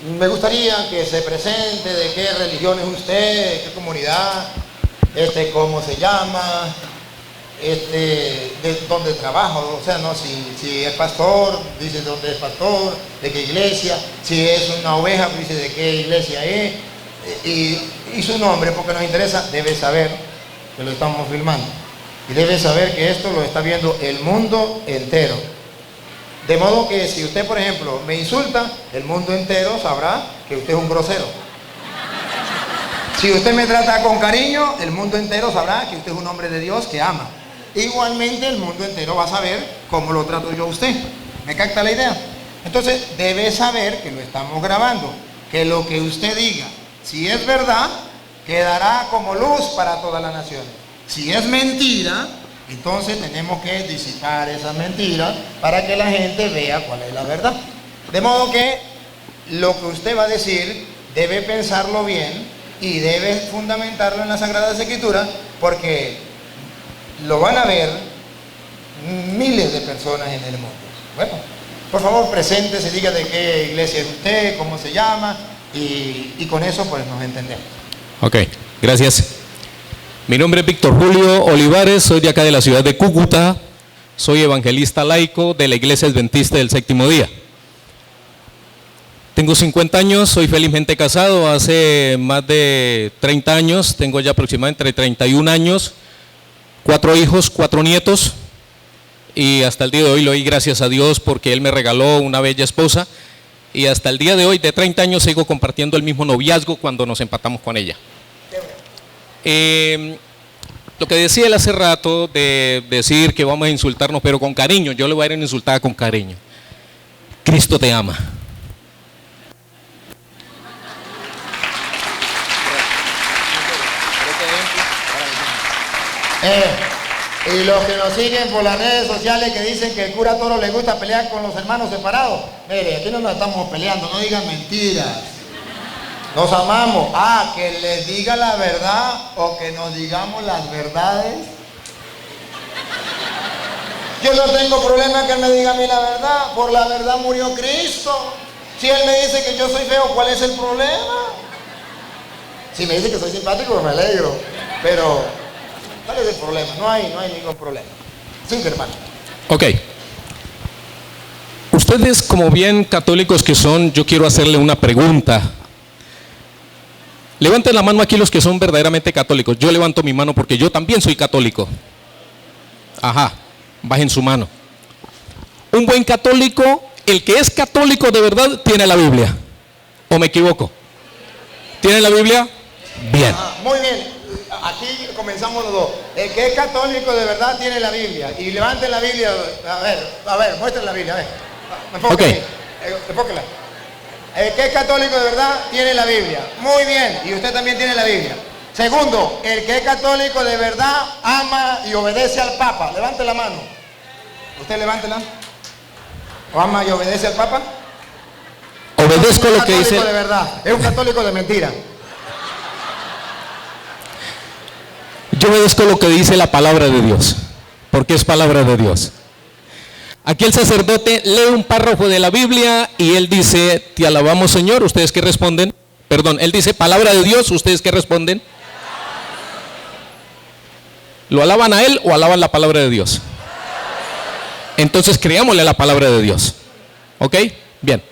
Me gustaría que se presente, de qué religión es usted, qué comunidad, cómo se llama, de dónde trabaja, o sea, no, si es pastor, dice dónde es pastor, de qué iglesia, si es una oveja, dice de qué iglesia es, y su nombre, porque nos interesa, debe saber que lo estamos filmando, y debe saber que esto lo está viendo el mundo entero. De modo que si usted, por ejemplo, me insulta, el mundo entero sabrá que usted es un grosero. Si usted me trata con cariño, el mundo entero sabrá que usted es un hombre de Dios que ama. Igualmente el mundo entero va a saber cómo lo trato yo a usted. ¿Me capta la idea? Entonces debe saber que lo estamos grabando, que lo que usted diga, si es verdad, quedará como luz para todas las naciones. Si es mentira, entonces tenemos que disipar esas mentiras para que la gente vea cuál es la verdad. De modo que lo que usted va a decir debe pensarlo bien y debe fundamentarlo en las Sagradas Escrituras, porque lo van a ver miles de personas en el mundo. Bueno, por favor, preséntese, diga de qué iglesia es usted, cómo se llama, y con eso pues nos entendemos. Ok, gracias. Mi nombre es Víctor Julio Olivares, soy de acá de la ciudad de Cúcuta, soy evangelista laico de la Iglesia Adventista del Séptimo Día. Tengo 50 años, soy felizmente casado hace más de 30 años, tengo ya aproximadamente 31 años, 4 hijos, 4 nietos, y hasta el día de hoy le doy gracias a Dios porque Él me regaló una bella esposa, y hasta el día de hoy, de 30 años, sigo compartiendo el mismo noviazgo cuando nos empatamos con ella. Lo que decía él hace rato de decir que vamos a insultarnos, pero con cariño, yo le voy a ir a insultar con cariño. Cristo te ama. Y los que nos siguen por las redes sociales que dicen que el cura Toro le gusta pelear con los hermanos separados, mire, aquí no nos estamos peleando, no digan mentiras. Nos amamos. Que les diga la verdad o que nos digamos las verdades. Yo no tengo problema que él me diga a mí la verdad. Por la verdad murió Cristo. Si él me dice que yo soy feo, ¿cuál es el problema? Si me dice que soy simpático, me alegro. Pero, ¿cuál es el problema? No hay ningún problema. Sí, hermano. Ok. Ustedes, como bien católicos que son, yo quiero hacerle una pregunta. Levanten la mano aquí los que son verdaderamente católicos. Yo levanto mi mano porque yo también soy católico. Ajá, bajen su mano. Un buen católico, el que es católico de verdad, tiene la Biblia. ¿O me equivoco? ¿Tiene la Biblia? Bien. Muy bien, aquí comenzamos los dos. El que es católico de verdad tiene la Biblia. Y levanten la Biblia, a ver, muestren la Biblia, a ver. Ok. Enfóquenla. El que es católico de verdad tiene la Biblia. Muy bien, y usted también tiene la Biblia. Segundo, el que es católico de verdad ama y obedece al Papa. Levante la mano. Usted levántela. ¿O ama y obedece al Papa? Obedezco lo que dice. Es un católico de verdad, es un católico de mentira. Yo obedezco lo que dice la palabra de Dios, porque es palabra de Dios. Aquí el sacerdote lee un párrafo de la Biblia y él dice, te alabamos Señor, ¿ustedes qué responden? Perdón, él dice, palabra de Dios, ¿ustedes qué responden? ¿Lo alaban a él o alaban la palabra de Dios? Entonces creámosle la palabra de Dios. ¿Ok? Bien.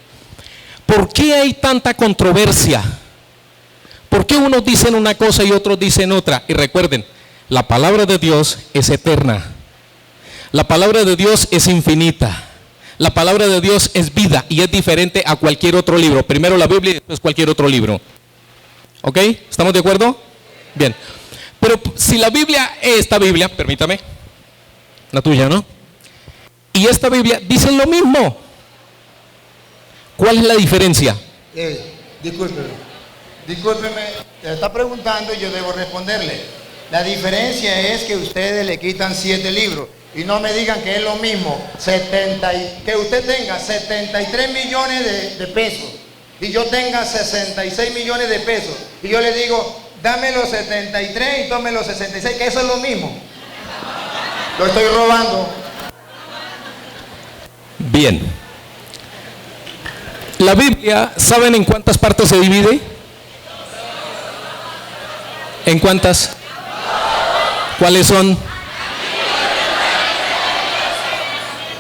¿Por qué hay tanta controversia? ¿Por qué unos dicen una cosa y otros dicen otra? Y recuerden, la palabra de Dios es eterna. La palabra de Dios es infinita. La palabra de Dios es vida y es diferente a cualquier otro libro. Primero la Biblia y después cualquier otro libro. ¿Ok? ¿Estamos de acuerdo? Bien. Pero si la Biblia, esta Biblia, permítame, la tuya, ¿no? Y esta Biblia dicen lo mismo. ¿Cuál es la diferencia? Discúlpeme, te está preguntando y yo debo responderle. La diferencia es que ustedes le quitan 7 libros. Y no me digan que es lo mismo que usted tenga 73 millones de pesos y yo tenga 66 millones de pesos y yo le digo, dame los 73 y tome los 66, que eso es lo mismo. Lo estoy robando. Bien. La Biblia, ¿saben en cuántas partes se divide? ¿En cuántas? ¿Cuáles son?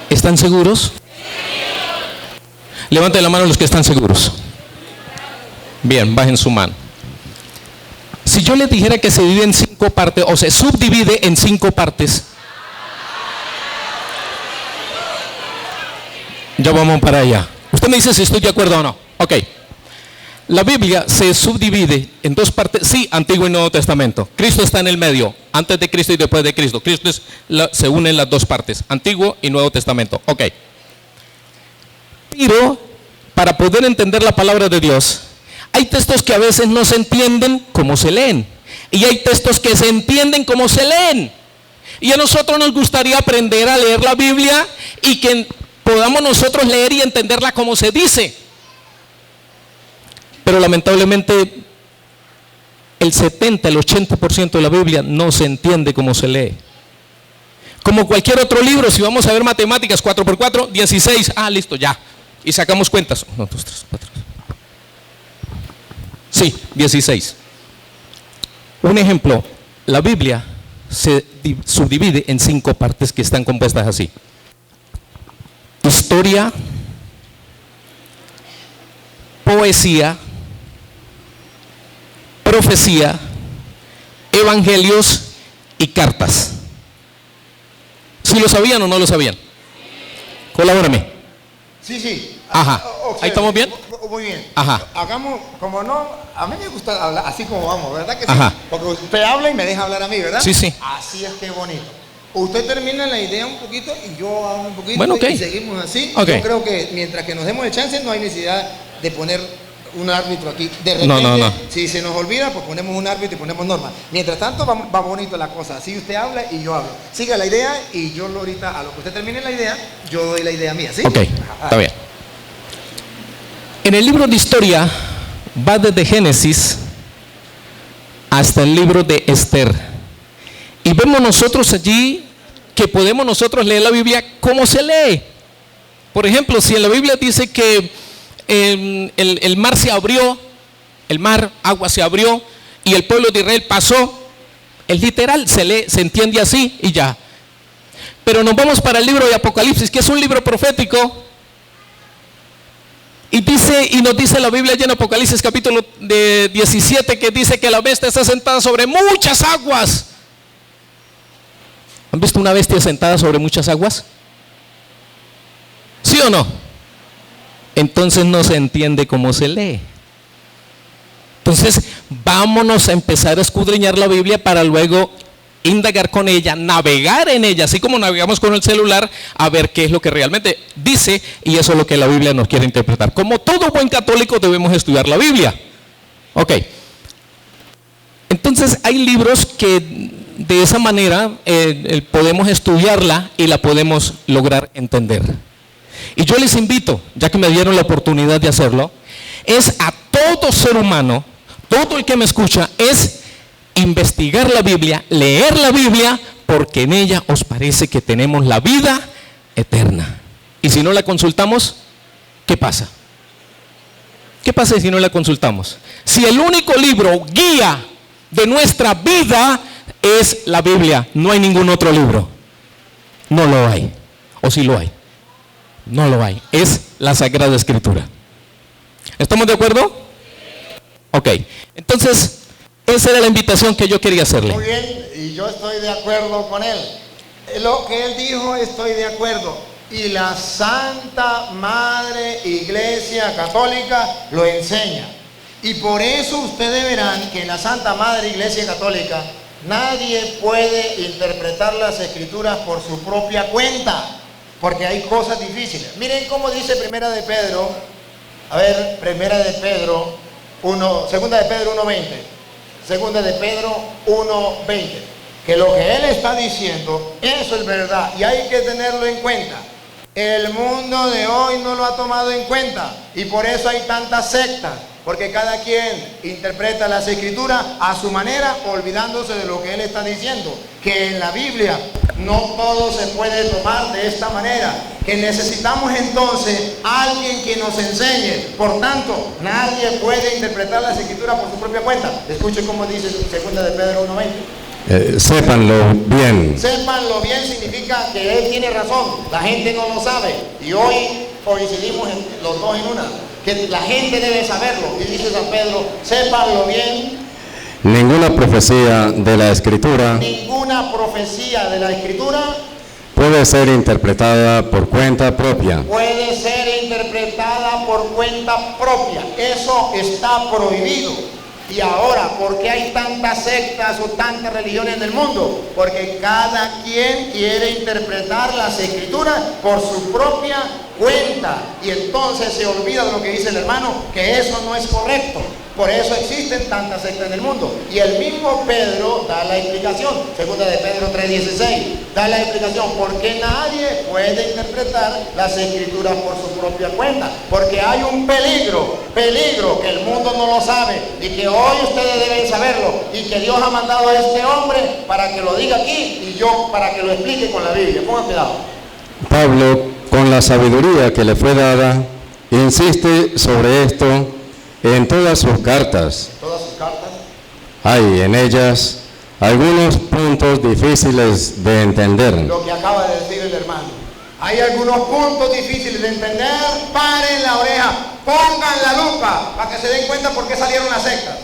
¿Están seguros? Levanten la mano los que están seguros. Bien, bajen su mano. Si yo les dijera que se divide en 5 partes, o se subdivide en 5 partes, ya vamos para allá. Usted me dice si estoy de acuerdo o no. Ok. La Biblia se subdivide en 2 partes, sí, Antiguo y Nuevo Testamento. Cristo está en el medio, antes de Cristo y después de Cristo. Se unen las 2 partes, Antiguo y Nuevo Testamento. Ok. Pero, para poder entender la palabra de Dios, hay textos que a veces no se entienden como se leen. Y hay textos que se entienden como se leen. Y a nosotros nos gustaría aprender a leer la Biblia y que podamos nosotros leer y entenderla como se dice. Pero lamentablemente el 70, el 80% de la Biblia no se entiende como se lee. Como cualquier otro libro, si vamos a ver matemáticas, 4 por 4, 16, listo, ya. Y sacamos cuentas. 1, 2, 3, 4. Sí, 16. Un ejemplo, la Biblia se subdivide en 5 partes que están compuestas así: historia, poesía, profecía, evangelios y cartas. ¿Sí lo sabían o no lo sabían? Colabórame. Sí. Ajá. ¿Ahí estamos bien? Muy bien. Ajá. Hagamos, como no, a mí me gusta hablar así como vamos, ¿verdad que sí? Ajá. Porque usted habla y me deja hablar a mí, ¿verdad? Sí. Así es que bonito. Usted termina la idea un poquito y yo hablo un poquito, bueno, okay. Y seguimos así. Okay. Yo creo que mientras que nos demos el chance no hay necesidad de poner un árbitro aquí. De repente, no. Si se nos olvida, pues ponemos un árbitro y ponemos normas. Mientras tanto, va bonito la cosa. Así usted habla y yo hablo. Siga la idea y yo ahorita, a lo que usted termine la idea, yo doy la idea mía, ¿sí? Ok, está bien. En el libro de historia va desde Génesis hasta el libro de Esther. Y vemos nosotros allí que podemos nosotros leer la Biblia como se lee. Por ejemplo, si en la Biblia dice que el mar se abrió, agua se abrió y el pueblo de Israel pasó, es literal, se lee, se entiende así y ya. Pero nos vamos para el libro de Apocalipsis, que es un libro profético, y nos dice la Biblia allí en Apocalipsis capítulo 17, que dice que la bestia está sentada sobre muchas aguas. ¿Han visto una bestia sentada sobre muchas aguas? ¿Sí o no? Entonces no se entiende cómo se lee. Entonces vámonos a empezar a escudriñar la Biblia para luego indagar con ella, navegar en ella, así como navegamos con el celular, a ver qué es lo que realmente dice, y eso es lo que la Biblia nos quiere interpretar. Como todo buen católico debemos estudiar la Biblia. Ok. Entonces hay libros que de esa manera podemos estudiarla y la podemos lograr entender. Y yo les invito, ya que me dieron la oportunidad de hacerlo, es a todo ser humano, todo el que me escucha, es investigar la Biblia, leer la Biblia, porque en ella os parece que tenemos la vida eterna. Y si no la consultamos, ¿qué pasa? ¿Qué pasa si no la consultamos? Si el único libro guía de nuestra vida es la Biblia, no hay ningún otro libro. No lo hay. ¿O sí lo hay? No lo hay. Es la Sagrada Escritura. ¿Estamos de acuerdo? Ok. Entonces, esa era la invitación que yo quería hacerle. Muy bien, y yo estoy de acuerdo con él. Lo que él dijo, estoy de acuerdo. Y la Santa Madre Iglesia Católica lo enseña. Y por eso ustedes verán que en la Santa Madre Iglesia Católica nadie puede interpretar las Escrituras por su propia cuenta, porque hay cosas difíciles. Miren cómo dice Primera de Pedro, Primera de Pedro 1, Segunda de Pedro 1:20. Segunda de Pedro 1:20. Que lo que él está diciendo, eso es verdad y hay que tenerlo en cuenta. El mundo de hoy no lo ha tomado en cuenta y por eso hay tantas sectas, porque cada quien interpreta las Escrituras a su manera, olvidándose de lo que él está diciendo, que en la Biblia no todo se puede tomar de esta manera, que necesitamos entonces alguien que nos enseñe. Por tanto, nadie puede interpretar las escrituras por su propia cuenta. Escuche cómo dice 2 de Pedro 1:20. Sépanlo bien. Sépanlo bien significa que él tiene razón. La gente no lo sabe. Y hoy coincidimos los dos en una. Que la gente debe saberlo. Y dice San Pedro, sépanlo bien. Ninguna profecía de la Escritura Ninguna profecía de la Escritura puede ser interpretada por cuenta propia. puede ser interpretada por cuenta propia. Eso está prohibido. Y ahora, ¿por qué hay tantas sectas o tantas religiones en el mundo? Porque cada quien quiere interpretar las escrituras por su propia cuenta. Y entonces se olvida de lo que dice el hermano, que eso no es correcto. Por eso existen tantas sectas en el mundo. Y el mismo Pedro da la explicación. 2 de Pedro 3:16. Da la explicación. Porque nadie puede interpretar las escrituras por su propia cuenta. Porque hay un peligro que el mundo no lo sabe. Y que hoy ustedes deben saberlo. Y que Dios ha mandado a este hombre para que lo diga aquí. Y yo para que lo explique con la Biblia. Pongan cuidado. Pablo, con la sabiduría que le fue dada, insiste sobre esto en todas sus cartas. Todas sus cartas. Hay en ellas algunos puntos difíciles de entender. Lo que acaba de decir el hermano. Hay algunos puntos difíciles de entender. Paren la oreja, pongan la lupa para que se den cuenta por qué salieron las sectas.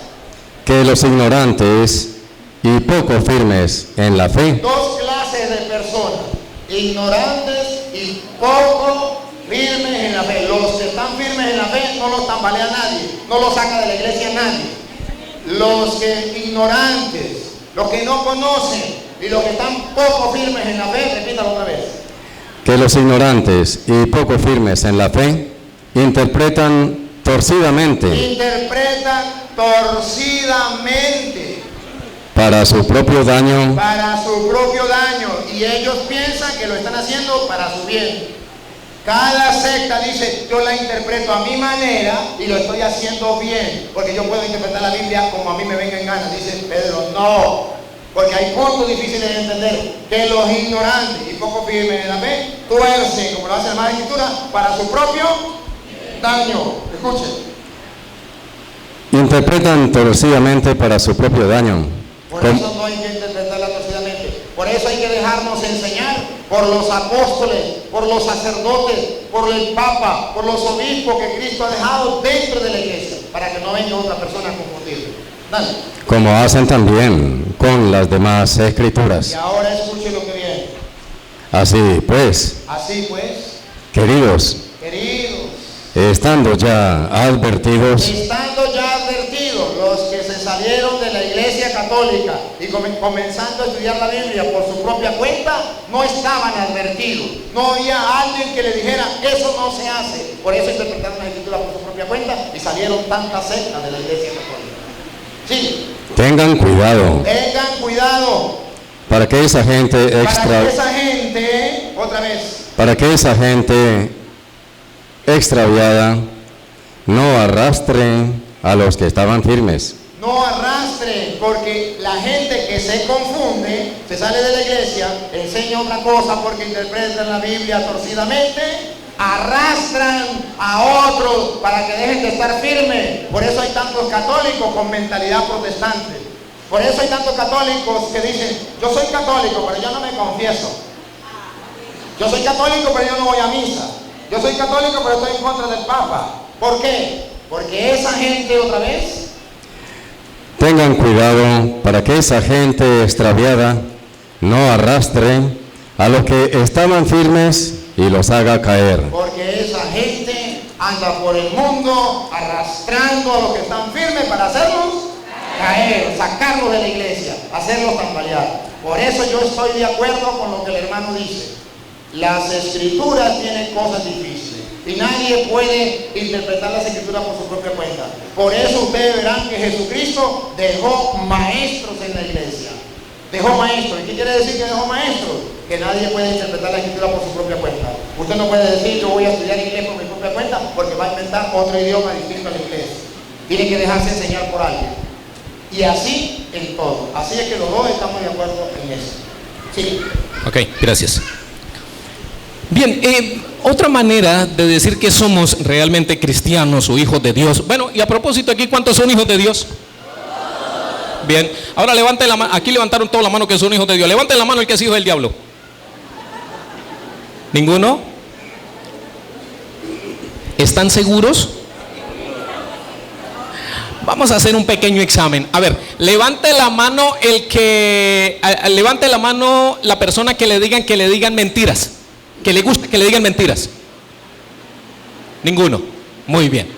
Que los ignorantes y poco firmes en la fe Dos clases de personas, ignorantes y poco firmes en la fe. Los que están firmes en la fe no los tambalea nadie, no los saca de la iglesia nadie. Los que ignorantes, los que no conocen y los que están poco firmes en la fe, repítalo otra vez. que los ignorantes y poco firmes en la fe interpretan torcidamente Interpretan torcidamente para su propio daño y ellos piensan que lo están haciendo para su bien. Cada secta dice, yo la interpreto a mi manera y lo estoy haciendo bien, porque yo puedo interpretar la Biblia como a mí me venga en gana. Dice Pedro, no, porque hay puntos difíciles de entender, que los ignorantes y poco firmes en la fe tuercen, como lo hace la Madre Escritura, para su propio daño. Escuchen. interpretan torcidamente para su propio daño. Por eso no hay que interpretarla torcidamente. Por eso hay que dejarnos enseñar por los apóstoles, por los sacerdotes, por el Papa, por los obispos que Cristo ha dejado dentro de la iglesia, para que no venga otra persona a confundirlo. Dale. Como hacen también con las demás escrituras. Y ahora escuche lo que viene. Así pues, queridos, estando ya advertidos, los que se salieron de la iglesia católica y comenzando a estudiar la Biblia por su propia cuenta, no estaban advertidos. No había alguien que le dijera, eso no se hace. Por eso interpretaron la escritura por su propia cuenta y salieron tantas sectas de la iglesia católica. Sí. tengan cuidado Para que esa gente extraviada no arrastre a los que estaban firmes. no arrastren, porque la gente que se confunde, se sale de la iglesia, enseña otra cosa porque interpretan la Biblia torcidamente, arrastran a otros para que dejen de estar firmes. Por eso hay tantos católicos con mentalidad protestante. Por eso hay tantos católicos que dicen, yo soy católico, pero yo no me confieso. Yo soy católico, pero yo no voy a misa. Yo soy católico, pero estoy en contra del Papa. ¿Por qué? Porque esa gente otra vez... Tengan cuidado para que esa gente extraviada no arrastre a los que estaban firmes y los haga caer. Porque esa gente anda por el mundo arrastrando a los que están firmes para hacerlos caer, sacarlos de la iglesia, hacerlos tambalear. Por eso yo estoy de acuerdo con lo que el hermano dice. Las escrituras tienen cosas difíciles y nadie puede interpretar las escrituras por su propia cuenta. Por eso ustedes verán que Jesucristo dejó maestros en la iglesia. Dejó maestros. ¿Y qué quiere decir que dejó maestros? Que nadie puede interpretar la escritura por su propia cuenta. Usted no puede decir, yo voy a estudiar inglés por mi propia cuenta, porque va a inventar otro idioma distinto al inglés. Tiene que dejarse enseñar por alguien. Y así en todo. Así es que los dos estamos de acuerdo en eso. Sí. Ok, gracias. Bien, otra manera de decir que somos realmente cristianos o hijos de Dios. Bueno, y a propósito aquí, ¿cuántos son hijos de Dios? Bien, ahora levanten la mano. Aquí levantaron toda la mano que son hijos de Dios. Levanten la mano el que es hijo del diablo. ¿Ninguno? ¿Están seguros? Vamos a hacer un pequeño examen. A ver, levante la mano levante la mano la persona que le digan mentiras, que le gusta que le digan mentiras. Ninguno. Muy bien.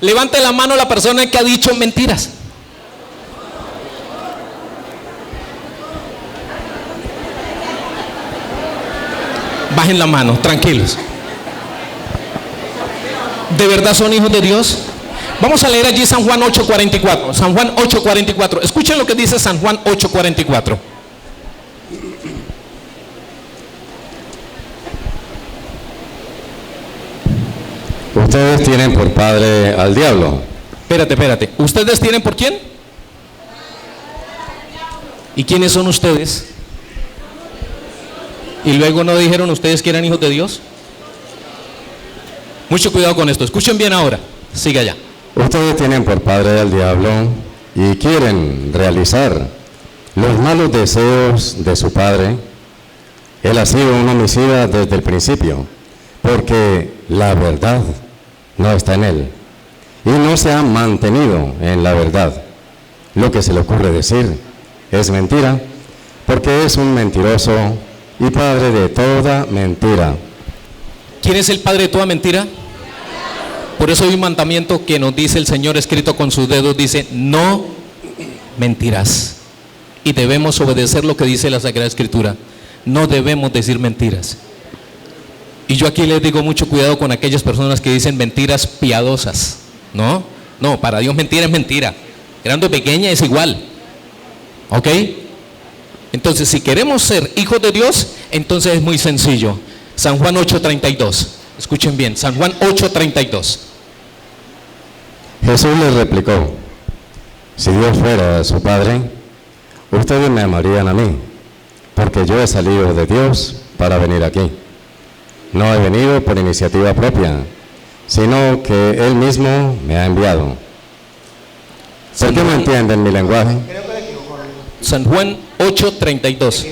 Levante la mano la persona que ha dicho mentiras. Bajen la mano, tranquilos. ¿De verdad son hijos de Dios? Vamos a leer allí San Juan 8:44. San Juan 8:44. Escuchen lo que dice San Juan 8:44. Ustedes tienen por padre al diablo. Espérate. ¿Ustedes tienen por quién? ¿Y quiénes son ustedes? ¿Y luego no dijeron ustedes que eran hijos de Dios? Mucho cuidado con esto. Escuchen bien ahora. Siga allá. Ustedes tienen por padre al diablo y quieren realizar los malos deseos de su padre. Él ha sido un homicida desde el principio, porque la verdad no está en él y no se ha mantenido en la verdad. Lo que se le ocurre decir es mentira, porque es un mentiroso y padre de toda mentira. ¿Quién es el padre de toda mentira? Por eso hay un mandamiento que nos dice el Señor escrito con sus dedos, dice, no mentirás. Y debemos obedecer lo que dice la Sagrada Escritura. No debemos decir mentiras. Y yo aquí les digo mucho cuidado con aquellas personas que dicen mentiras piadosas. No, para Dios mentira es mentira. Grande o pequeña es igual. ¿Ok? Entonces, si queremos ser hijos de Dios, entonces es muy sencillo. San Juan 8:32. Escuchen bien, San Juan 8:32. Jesús les replicó: si Dios fuera su Padre, ustedes me amarían a mí, porque yo he salido de Dios para venir aquí. No he venido por iniciativa propia, sino que Él mismo me ha enviado. ¿Por qué no entienden mi lenguaje? San Juan 8:32.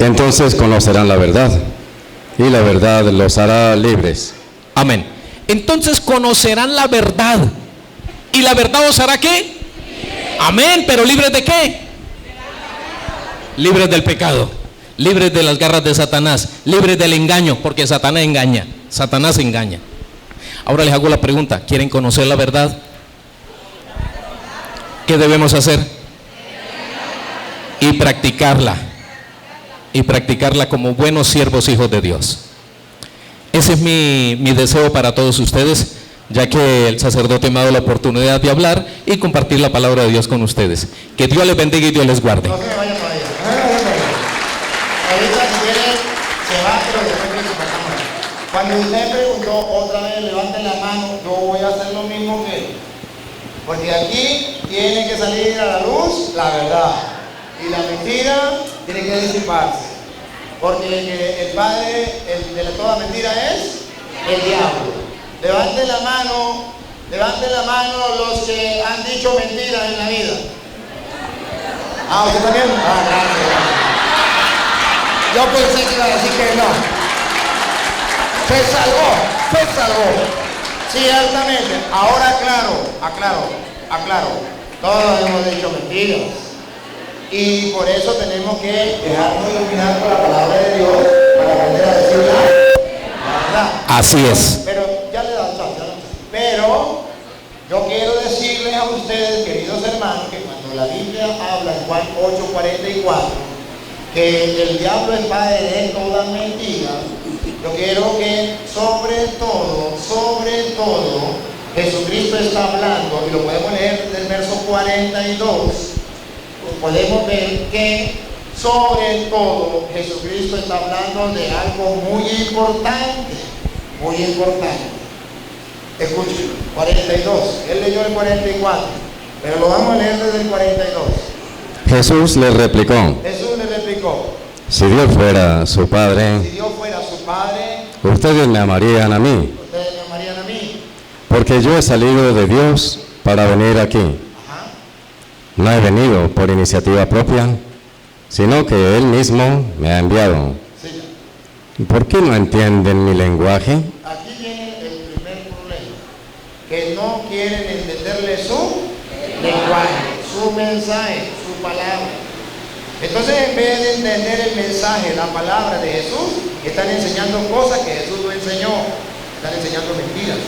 Entonces conocerán la verdad, y la verdad los hará libres. Amén. Entonces conocerán la verdad, y la verdad os hará ¿qué? Amén, pero ¿libres de qué? Libres del pecado, libres de las garras de Satanás, libres del engaño, porque Satanás engaña. Ahora les hago la pregunta, ¿quieren conocer la verdad? ¿Qué debemos hacer? Y practicarla como buenos siervos hijos de Dios. Ese es mi deseo para todos ustedes, ya que el sacerdote me ha dado la oportunidad de hablar y compartir la palabra de Dios con ustedes. Que Dios les bendiga y Dios les guarde. No se me vaya para allá. Ahorita si quiere se va, pero después viene para acá. Cuando usted preguntó otra vez, levanten la mano, yo voy a hacer lo mismo que él. Porque aquí tiene que salir a la luz la verdad. Y la mentira tiene que disiparse. Porque el padre de toda mentira es el diablo. Levanten la mano los que han dicho mentiras en la vida. ¿Usted también? Gracias. Yo pensé que iba a decir que no. Se salvó. Ciertamente. Ahora aclaro. Todos hemos dicho mentiras. Y por eso tenemos que dejarnos iluminar por la palabra de Dios para aprender a decir la verdad. Así es. Pero ya le da chance. Pero yo quiero decirles a ustedes, queridos hermanos, que cuando la Biblia habla en Juan 8:44, que el diablo es padre de toda mentira, yo quiero que sobre todo, Jesucristo está hablando, y lo podemos leer del verso 42, podemos ver que sobre todo Jesucristo está hablando de algo muy importante. Escuchen, 42, él leyó el 44, pero lo vamos a leer desde el 42. Jesús le replicó, Jesús le replicó, si Dios fuera su si Padre, Dios fuera su Padre, ustedes me amarían a mí, ustedes me amarían a mí. porque yo he salido de Dios para venir aquí. Ajá. No he venido por iniciativa propia, sino que Él mismo me ha enviado. Sí. ¿Por qué no entienden mi lenguaje? Aquí viene el primer problema, que no quieren entenderle su lenguaje, su mensaje, su palabra. Entonces, en vez de entender el mensaje, la palabra de Jesús, están enseñando cosas que Jesús no enseñó, están enseñando mentiras,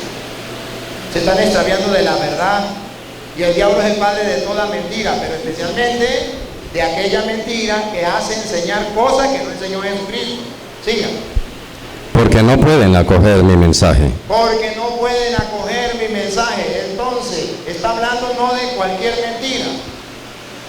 se están extraviando de la verdad, y el diablo es el padre de toda mentira, pero especialmente de aquella mentira que hace enseñar cosas que no enseñó Jesucristo. Siga. Porque no pueden acoger mi mensaje. Porque no pueden acoger mi mensaje. Entonces, está hablando no de cualquier mentira.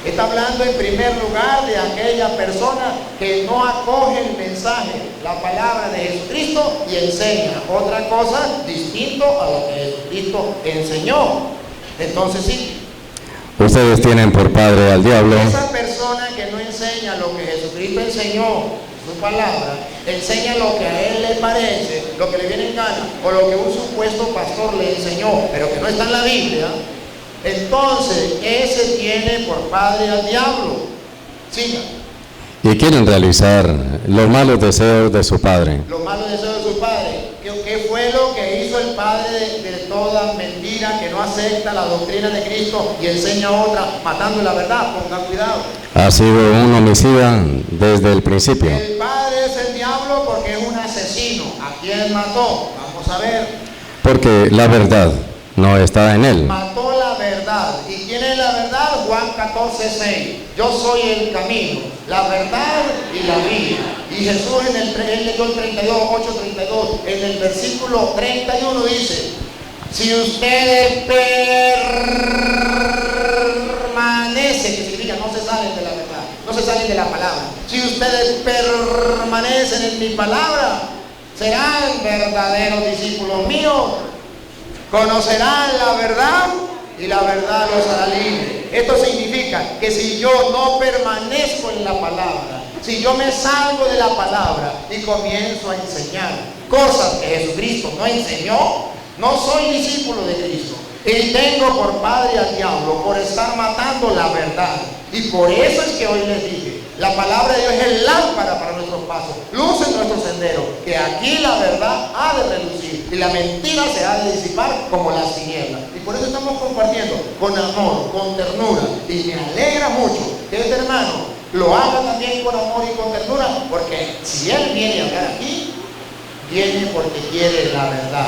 Está hablando en primer lugar de aquella persona que no acoge el mensaje, la palabra de Jesucristo, y enseña otra cosa distinto a lo que Jesucristo enseñó. Entonces sí, Ustedes tienen por padre al diablo, esa persona que no enseña lo que Jesucristo enseñó, su palabra, enseña lo que a él le parece, lo que le viene en gana, o lo que un supuesto pastor le enseñó, pero que no está en la Biblia, entonces ese tiene por padre al diablo. Siga. y quieren realizar los malos deseos de su padre. Los malos deseos de su padre. ¿Qué fue lo que hizo el padre de toda mentira que no acepta la doctrina de Cristo y enseña otra, matando la verdad? Pongan cuidado. Ha sido un homicida desde el principio. El padre es el diablo porque es un asesino. ¿A quién mató? Vamos a ver. Porque la verdad no está en él. Mató la verdad. ¿Y quién es la verdad? Juan 14:6. Yo soy el camino, la verdad y la vida. Y Jesús él leyó el 32, 8:32. En el versículo 31 dice: si ustedes permanecen, que significa no se salen de la verdad, no se salen de la palabra. Si ustedes permanecen en mi palabra, serán verdaderos discípulos míos. Conocerán la verdad y la verdad los hará libres. Esto significa que si yo no permanezco en la palabra, si yo me salgo de la palabra y comienzo a enseñar cosas que Jesucristo no enseñó, no soy discípulo de Cristo. Y tengo por padre al diablo por estar matando la verdad. Y por eso es que hoy les dije, la palabra de Dios es lámpara para nuestros pasos, luz en nuestro sendero, que aquí la verdad ha de relucir y la mentira se ha de disipar como las tinieblas. Y por eso estamos compartiendo con amor, con ternura, y me alegra mucho que este hermano lo haga también con amor y con ternura, porque si él viene a hablar aquí, viene porque quiere la verdad.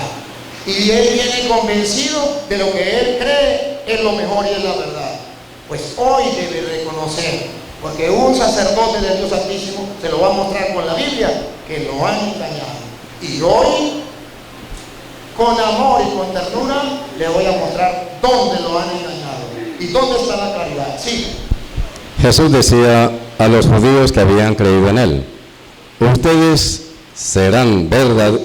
Y él viene convencido de lo que él cree es lo mejor y es la verdad. Pues hoy debe reconocer, porque un sacerdote del Dios Altísimo se lo va a mostrar con la Biblia, que lo han engañado. Y hoy, con amor y con ternura, le voy a mostrar dónde lo han engañado y dónde está la claridad. Sí. Jesús decía a los judíos que habían creído en él: ustedes serán verdaderos.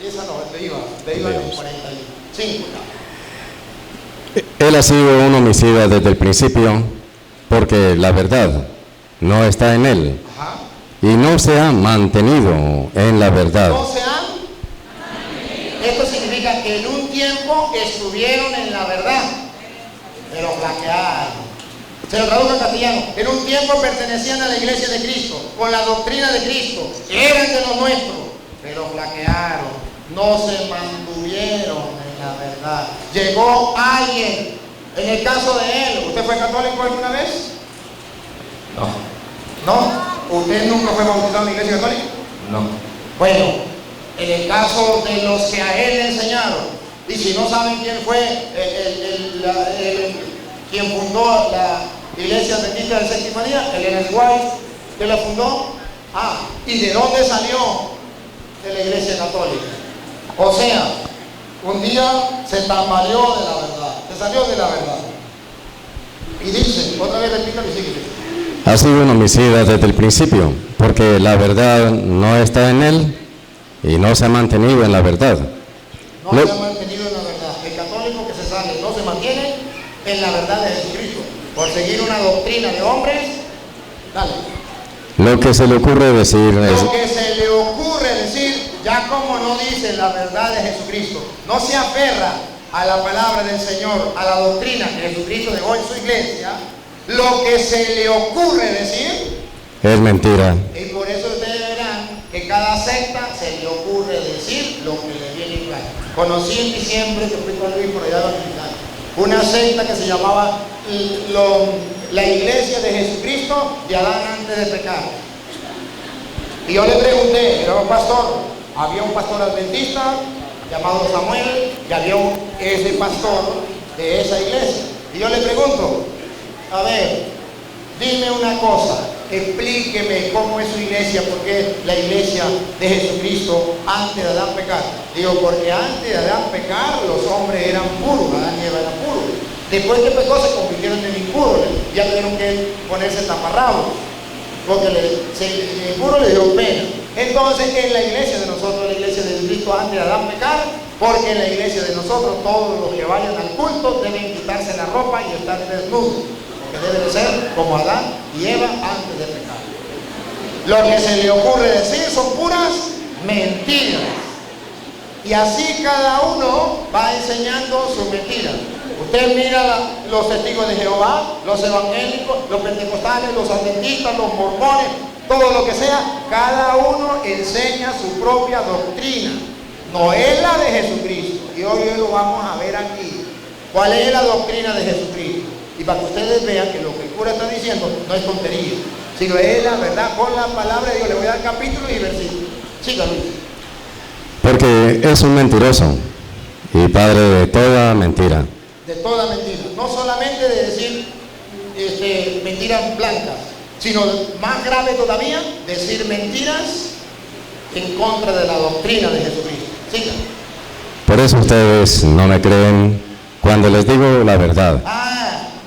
Esa no, te iba en 45. Él ha sido un homicida desde el principio, porque la verdad no está en él. Ajá. Y no se ha mantenido en la verdad. No se han. Esto significa que en un tiempo estuvieron en la verdad, pero flaquearon. Se lo traduzco en castellano. En un tiempo pertenecían a la iglesia de Cristo, con la doctrina de Cristo, eran de los nuestros, pero flaquearon, no se mantuvieron en la verdad. Llegó alguien, en el caso de él, ¿usted fue católico alguna vez? ¿No? ¿Usted nunca fue bautizado en la iglesia católica? No. Bueno, en el caso de los que a él le enseñaron, y si no saben quién fue quien fundó la iglesia adventista del séptimo día, Ellen White, que la fundó. ¿Y de dónde salió? De la iglesia católica. O sea, un día se tambaleó de la verdad, se salió de la verdad. Y dice, otra vez repito y sigue. Ha sido un homicida desde el principio, porque la verdad no está en él y no se ha mantenido en la verdad. No se ha mantenido en la verdad. El católico que se sale no se mantiene en la verdad de Jesucristo. por seguir una doctrina de hombres. Dale. Lo que se le ocurre decir es, Lo que se le ocurre decir, ya como no dice la verdad de Jesucristo, no se aferra a la palabra del Señor, a la doctrina que Jesucristo dejó en su iglesia, lo que se le ocurre decir es mentira. y por eso ustedes verán que cada secta se le ocurre decir lo que le viene en gana. Conocí en diciembre, que fui con Luis por allá dominicano, una secta que se llamaba la iglesia de Jesucristo de Adán antes de pecar. Y yo le pregunté, era un pastor, había un pastor adventista llamado Samuel y había ese pastor de esa iglesia. Y yo le pregunto, a ver, dime una cosa, explíqueme cómo es su iglesia, porque es la iglesia de Jesucristo antes de Adán pecar. Digo, porque antes de Adán pecar los hombres eran puros, Adán y Eva eran puros. Después que pecó se convirtieron en impuros, ya tuvieron que ponerse taparrabos, porque el impuro le dio pena. Entonces en la iglesia de nosotros, la iglesia de Jesucristo antes de Adán pecar, porque en la iglesia de nosotros todos los que vayan al culto deben quitarse la ropa y estar desnudos, porque debe de ser como Adán y Eva antes de pecar. Lo que se le ocurre decir son puras mentiras, y así cada uno va enseñando sus mentiras. Usted mira los testigos de Jehová, los evangélicos, los pentecostales, los adventistas, los mormones, todo lo que sea, cada uno enseña su propia doctrina, no es la de Jesucristo. Y hoy lo vamos a ver aquí. ¿Cuál es la doctrina de Jesucristo? Y para que ustedes vean que lo que el cura está diciendo no es tontería, sino es la verdad con la palabra de Dios. Le voy a dar capítulo y versículo. Siga, Luis. Porque es un mentiroso y padre de toda mentira. De toda mentira, no solamente de decir mentiras blancas, sino más grave todavía, decir mentiras en contra de la doctrina de Jesucristo. Siga. Por eso ustedes no me creen cuando les digo la verdad.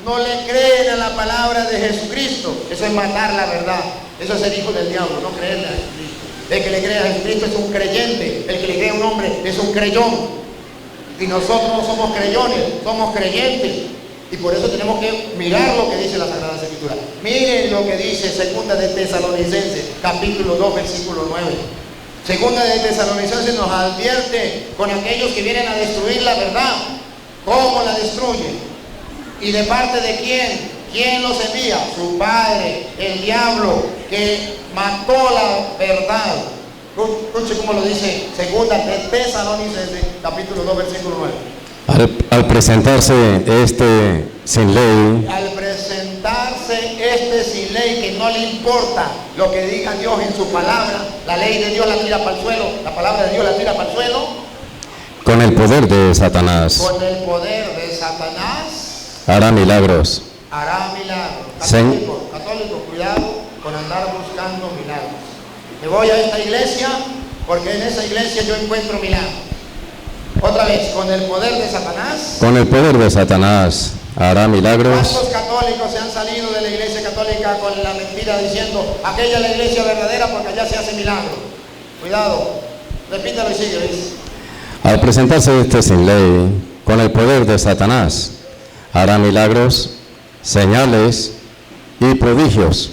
No le creen a la palabra de Jesucristo. Eso es matar la verdad. Eso es ser hijo del diablo, no creerle a Jesucristo. El que le cree a Jesucristo es un creyente. El que le cree a un hombre es un creyón. Y nosotros no somos creyones, somos creyentes. Y por eso tenemos que mirar lo que dice la Sagrada Escritura. Miren lo que dice Segunda de Tesalonicenses, capítulo 2, versículo 9. Segunda de Tesalonicenses nos advierte con aquellos que vienen a destruir la verdad. ¿Cómo la destruyen? ¿Y de parte de quién? ¿Quién los envía? Su padre, el diablo, que mató la verdad. Escuche cómo lo dice Segunda de Tesalonicenses, capítulo 2, versículo 9. Al presentarse sin ley, sin ley, que no le importa lo que diga Dios en su palabra, la ley de Dios la tira para el suelo, la palabra de Dios la tira para el suelo. Con el poder de Satanás. Con el poder de Satanás. Hará milagros. Hará milagros. Católico, cuidado con andar buscando milagros. Me voy a esta iglesia porque en esa iglesia yo encuentro milagros. Otra vez, con el poder de Satanás. Con el poder de Satanás hará milagros. ¿Cuántos católicos se han salido de la iglesia católica con la mentira diciendo aquella es la iglesia verdadera porque allá se hace milagro? Cuidado, repítalo y sigue, ¿ves? Al presentarse sin ley, con el poder de Satanás, hará milagros, señales y prodigios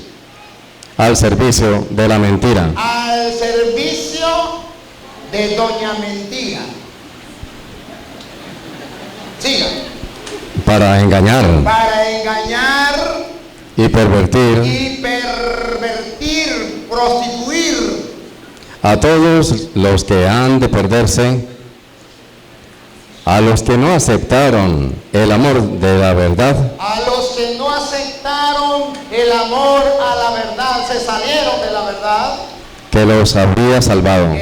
al servicio de la mentira. Al servicio de doña mentira. Siga. Para engañar y pervertir prostituir a todos los que han de perderse, a los que no aceptaron el amor de la verdad. A los que no aceptaron el amor a la verdad, se salieron de la verdad. Que los habría salvado.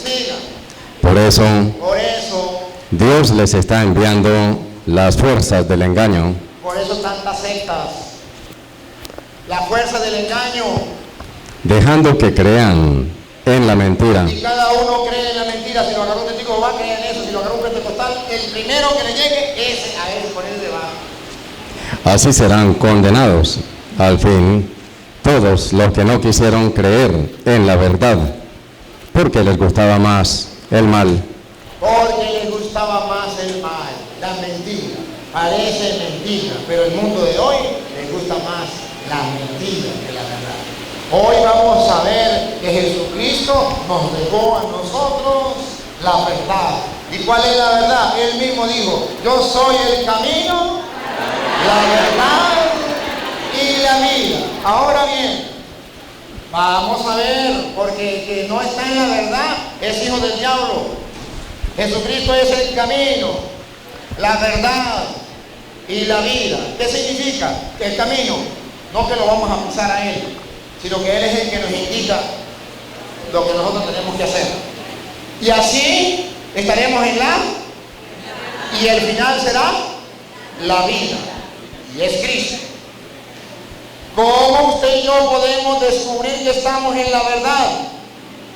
Siga. Por eso, Dios les está enviando las fuerzas del engaño. Por eso tantas sectas. La fuerza del engaño. Dejando que crean en la mentira. Y cada uno cree en la mentira. Si lo agarró un testigo va a creer en eso. Si lo agarró un pentecostal, el primero que le llegue, a él por él le va. Así serán condenados al fin todos los que no quisieron creer en la verdad, porque les gustaba más el mal. Porque les gustaba más el mal, la mentira. parece mentira, pero el mundo de hoy le gusta más la mentira que la verdad. Hoy vamos a ver que Jesucristo nos dejó a nosotros la verdad. ¿Y cuál es la verdad? Él mismo dijo: yo soy el camino, la verdad y la vida. Ahora bien, vamos a ver, porque el que no está en la verdad es hijo del diablo. Jesucristo es el camino, la verdad y la vida. ¿Qué significa? Que el camino, no que lo vamos a pasar a Él, sino que Él es el que nos indica lo que nosotros tenemos que hacer. Y así estaremos en la, y el final será la vida, y es Cristo. ¿Cómo usted y yo podemos descubrir que estamos en la verdad?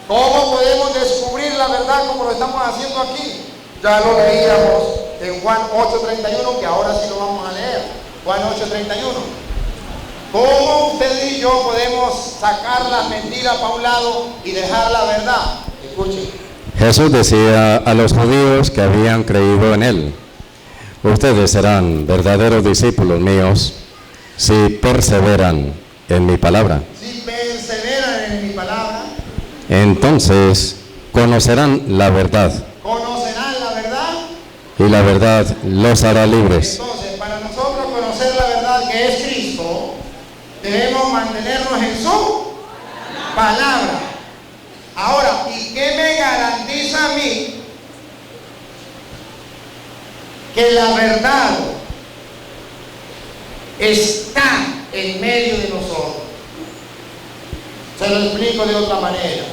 ¿Cómo podemos descubrir la verdad como lo estamos haciendo aquí? Ya lo leíamos en Juan 8:31, que ahora sí lo vamos a leer. Juan 8:31. ¿Cómo usted y yo podemos sacar las mentiras para un lado y dejar la verdad? Escuchen. Jesús decía a los judíos que habían creído en Él: ustedes serán verdaderos discípulos míos si perseveran en mi palabra. Si perseveran en mi palabra, entonces conocerán la verdad. Conocerán la verdad. Y la verdad los hará libres. Entonces, para nosotros conocer la verdad que es Cristo, debemos mantenernos en su palabra. Ahora, ¿y qué me garantiza a mí que la verdad está en medio de nosotros? Se lo explico de otra manera.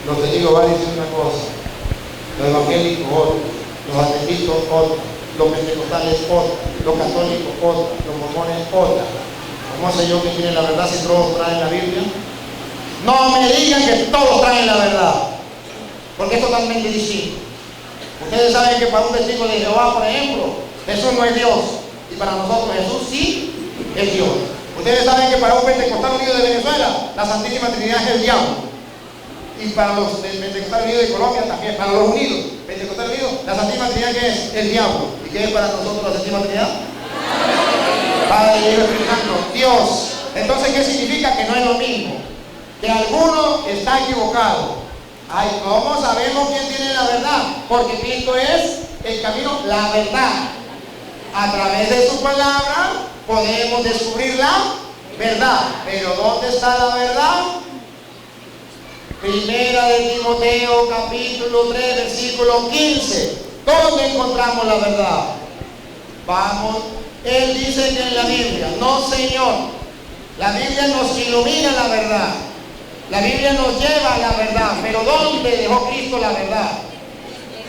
Los testigos van a decir una cosa, los evangélicos otra, los adventistas otra, los pentecostales otra, los católicos otra, los mormones otra. ¿Cómo sé yo que tienen la verdad si todos traen la Biblia? No me digan que todos traen la verdad, porque es totalmente distinto. Ustedes saben que para un testigo de Jehová, por ejemplo, Jesús no es Dios, y para nosotros Jesús sí es Dios. Ustedes saben que para un pentecostal unido de Venezuela, la Santísima Trinidad es el diablo. Y para los del Pentecostal Unido de Colombia también, para los unidos, Pentecostal Unido, la Santísima Trinidad, ¿qué es? El diablo. ¿Y qué es para nosotros la Santísima Trinidad? Padre, Hijo y Espíritu Santo, Dios. Entonces, ¿qué significa? Que no es lo mismo. Que alguno está equivocado. Ay, ¿cómo sabemos quién tiene la verdad? Porque Cristo es el camino, la verdad. A través de su palabra podemos descubrir la verdad. Pero ¿dónde está la verdad? Primera de Timoteo, capítulo 3, versículo 15. ¿Dónde encontramos la verdad? Vamos, él dice que en la Biblia, no Señor, la Biblia nos ilumina la verdad. La Biblia nos lleva a la verdad, pero ¿dónde dejó Cristo la verdad?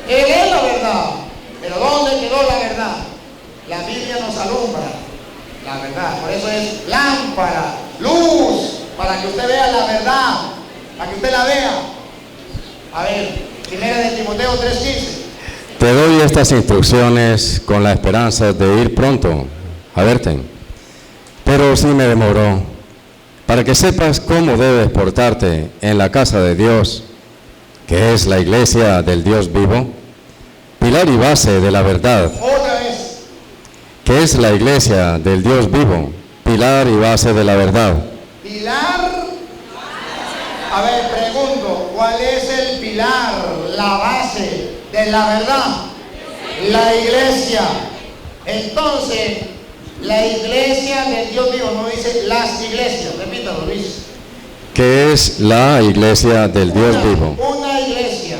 Él es la verdad, pero ¿dónde quedó la verdad? La Biblia nos alumbra la verdad, por eso es lámpara, luz, para que usted vea la verdad, para que usted la vea. A ver, primera de Timoteo 3:15. Te doy estas instrucciones con la esperanza de ir pronto a verte, pero sí me demoró, para que sepas cómo debes portarte en la casa de Dios, que es la iglesia del Dios vivo, pilar y base de la verdad. Otra vez. Que es la iglesia del Dios vivo, pilar y base de la verdad. Pilar. A ver, pregunto, ¿cuál es el pilar, la base de la verdad? La iglesia. Entonces, la iglesia del Dios vivo, no dice las iglesias, repítalo, Luis. Que es la iglesia del Dios vivo. Una iglesia,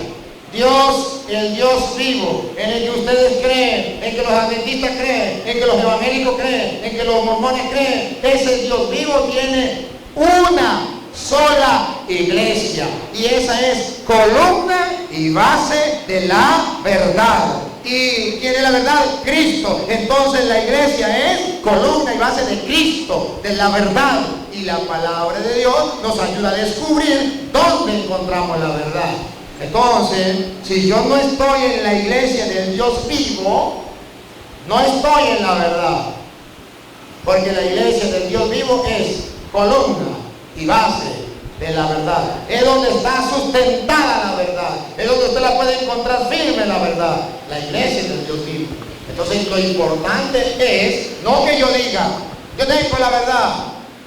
Dios, el Dios vivo, en el que ustedes creen, en que los adventistas creen, en que los evangélicos creen, en que los mormones creen. Ese Dios vivo tiene una sola iglesia, y esa es columna y base de la verdad. ¿Y quién es la verdad? Cristo. Entonces la iglesia es columna y base de Cristo, de la verdad, y la palabra de Dios nos ayuda a descubrir dónde encontramos la verdad. Entonces, si yo no estoy en la iglesia del Dios vivo, no estoy en la verdad, porque la iglesia del Dios vivo es columna y base de la verdad. Es donde está sustentada la verdad, es donde usted la puede encontrar firme, la verdad. la iglesia del Dios vivo. Entonces lo importante es, no que yo diga, yo tengo la verdad,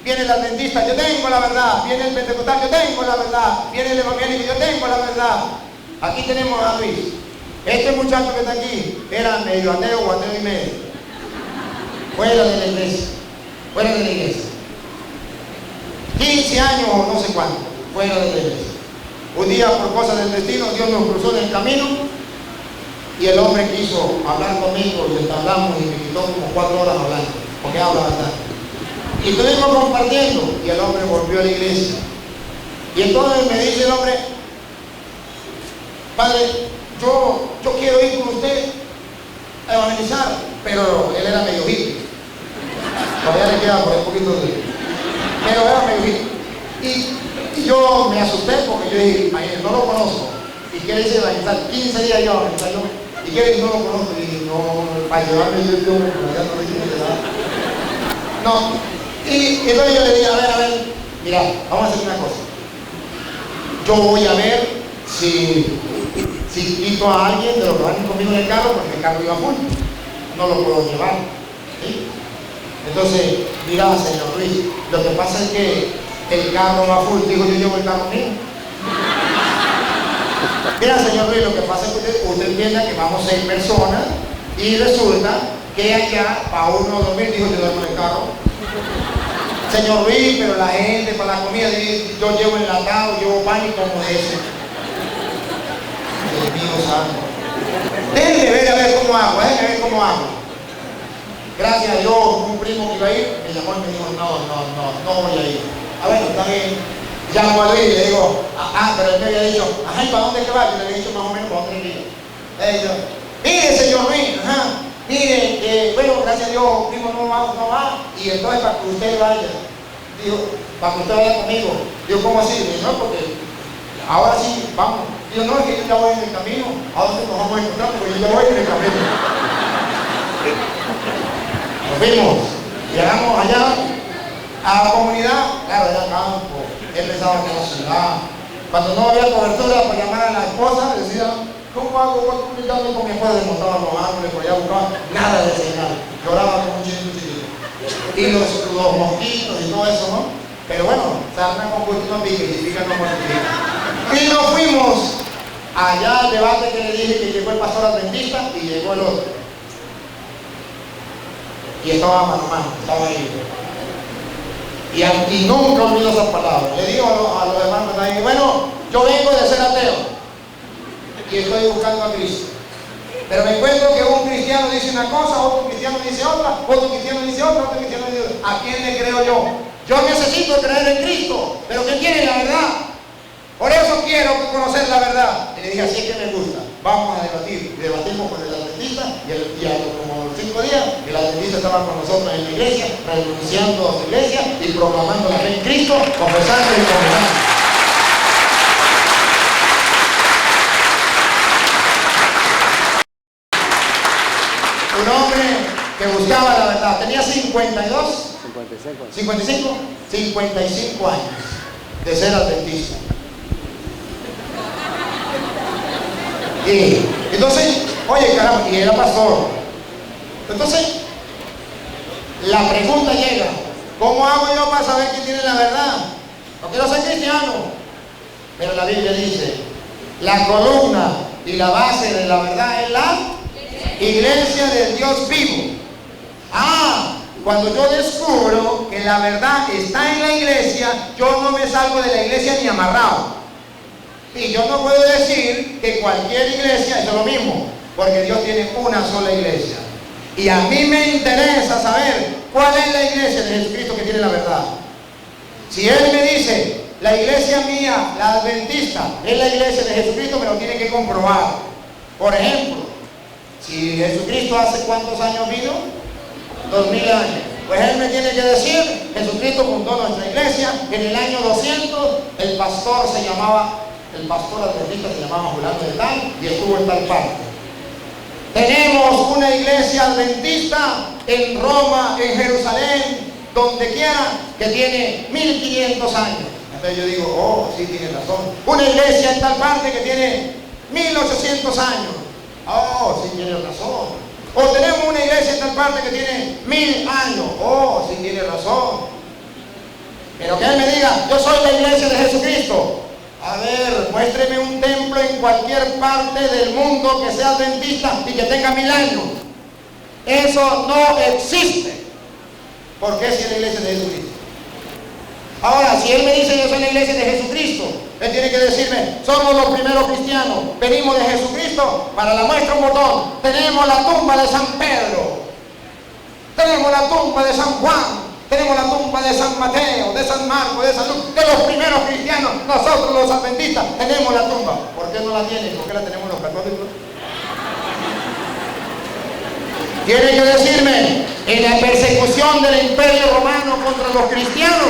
viene el adventista, yo tengo la verdad, viene el pentecostal, yo tengo la verdad, viene el evangélico, yo tengo la verdad. Aquí tenemos a Luis. Este muchacho que está aquí era medio ateo o ateo y medio. Fuera de la iglesia, fuera de la iglesia. 15 años o no sé cuánto, fuera de la iglesia. Un día, por cosas del destino, Dios nos cruzó en el camino y el hombre quiso hablar conmigo y hablamos y me quitó como 4 horas hablando, porque habla bastante. Y estuvimos compartiendo y el hombre volvió a la iglesia. Y entonces me dice el hombre, padre, yo quiero ir con usted a evangelizar, pero él era medio hippie. Todavía le queda por un poquito de... Pero era medio hippie. Y yo me asusté porque yo dije, no lo conozco. Y quiere irse a evangelizar 15 días yo a evangelizar yo. Y quiere, no lo conozco. Y dije, no, para llevarme yo, ya no le dije nada. No. Y entonces yo le dije, a ver, mira, vamos a hacer una cosa. Yo voy a ver si quito a alguien de los que van conmigo en el carro, porque el carro iba full. No lo puedo llevar. ¿Sí? Entonces, mira, señor Luis, lo que pasa es que el carro va full. Digo, yo llevo el carro mío. Mira, señor Luis, lo que pasa es que usted entienda que vamos 6 personas y resulta que allá, para uno dormir, dijo, yo duermo en el carro. Señor Luis, pero la gente para la comida, yo llevo enlatado, llevo pan y como de ese. Dios mío santo. Déjenme ver a ver cómo hago, Gracias a Dios, un primo que iba a ir, me llamó y me dijo, no voy a ir. A ver, está bien. Llamo a Luis y le digo, pero él me había dicho, ¿y para dónde es que va? Yo le había dicho más o menos para dónde iba. Mire, señor Luis, mire, bueno, gracias a Dios, primo no va, y entonces para que usted vaya, digo, para que usted vaya conmigo. Digo, ¿cómo así? Digo, no, porque ahora sí, vamos. Digo, no, es que yo ya voy en el camino. ¿A dónde nos vamos a encontrar? Porque yo ya voy en el camino. Nos fuimos, llegamos allá a la comunidad, claro, era campo, él pensaba que era ciudad. Cuando no había cobertura para llamar a la esposa, decía, ¿cómo hago? Voy a comunicarme con mi esposa, desmontaba los árboles, por allá buscaba, nada de señal, lloraba como un chiquito. Y los mosquitos y todo eso, ¿no? Pero bueno, sarna con gusto no pica y pica no multiplica. Y nos fuimos allá al debate que le dije que llegó el pastor adventista y llegó el otro. Y estaba mano a mano, estaba ahí. Y nunca olvido esas palabras. Le digo a los hermanos ahí, bueno, yo vengo de ser ateo y estoy buscando a Cristo. Pero me encuentro que un cristiano dice una cosa, otro cristiano dice otra, otro cristiano dice otra, otro cristiano dice otra. ¿A quién le creo yo? Yo necesito creer en Cristo, pero que tiene la verdad. Por eso quiero conocer la verdad. Y le dije, así es que me gusta. Vamos a debatir. Y debatimos con el adventista y a como 5 días el adventista estaba con nosotros en la iglesia, renunciando a su iglesia y proclamando la fe en Cristo, confesando y confesando. Un hombre que buscaba la verdad. Tenía 55 años de ser adventista. Y entonces, oye, caramba, y era pastor. Entonces, la pregunta llega, ¿cómo hago yo para saber quién tiene la verdad? No quiero ser cristiano. Pero la Biblia dice, la columna y la base de la verdad es la iglesia del Dios vivo. Cuando yo descubro que la verdad está en la iglesia, yo no me salgo de la iglesia ni amarrado. Y yo no puedo decir que cualquier iglesia es lo mismo, porque Dios tiene una sola iglesia. Y a mí me interesa saber cuál es la iglesia de Jesucristo que tiene la verdad. Si Él me dice, la iglesia mía, la adventista, es la iglesia de Jesucristo, me lo tiene que comprobar. Por ejemplo, si Jesucristo hace cuántos años vino, 2000 años. Pues Él me tiene que decir, Jesucristo fundó nuestra iglesia, en el año 200, el pastor adventista se llamaba Fulano de tal, y estuvo en tal parte. Tenemos una iglesia adventista en Roma, en Jerusalén, donde quiera, que tiene 1500 años. Entonces yo digo, sí, tiene razón. Una iglesia en tal parte que tiene 1800 años. Oh, sí tiene razón. O tenemos una iglesia en tal parte que tiene 1000 años. Oh, sí tiene razón. Pero que él me diga, yo soy la iglesia de Jesucristo. A ver, muéstreme un templo en cualquier parte del mundo que sea adventista y que tenga 1000 años. Eso no existe. ¿Por qué si es la iglesia de Jesucristo? Ahora, si él me dice yo soy la iglesia de Jesucristo, él tiene que decirme, somos los primeros cristianos, venimos de Jesucristo. Para la muestra un botón, tenemos la tumba de San Pedro, tenemos la tumba de San Juan, tenemos la tumba de San Mateo, de San Marcos, de San Lucas, de los primeros cristianos. Nosotros los adventistas tenemos la tumba. ¿Por qué no la tienen? ¿Por qué la tenemos los católicos? Tiene que decirme, en la persecución del Imperio Romano contra los cristianos,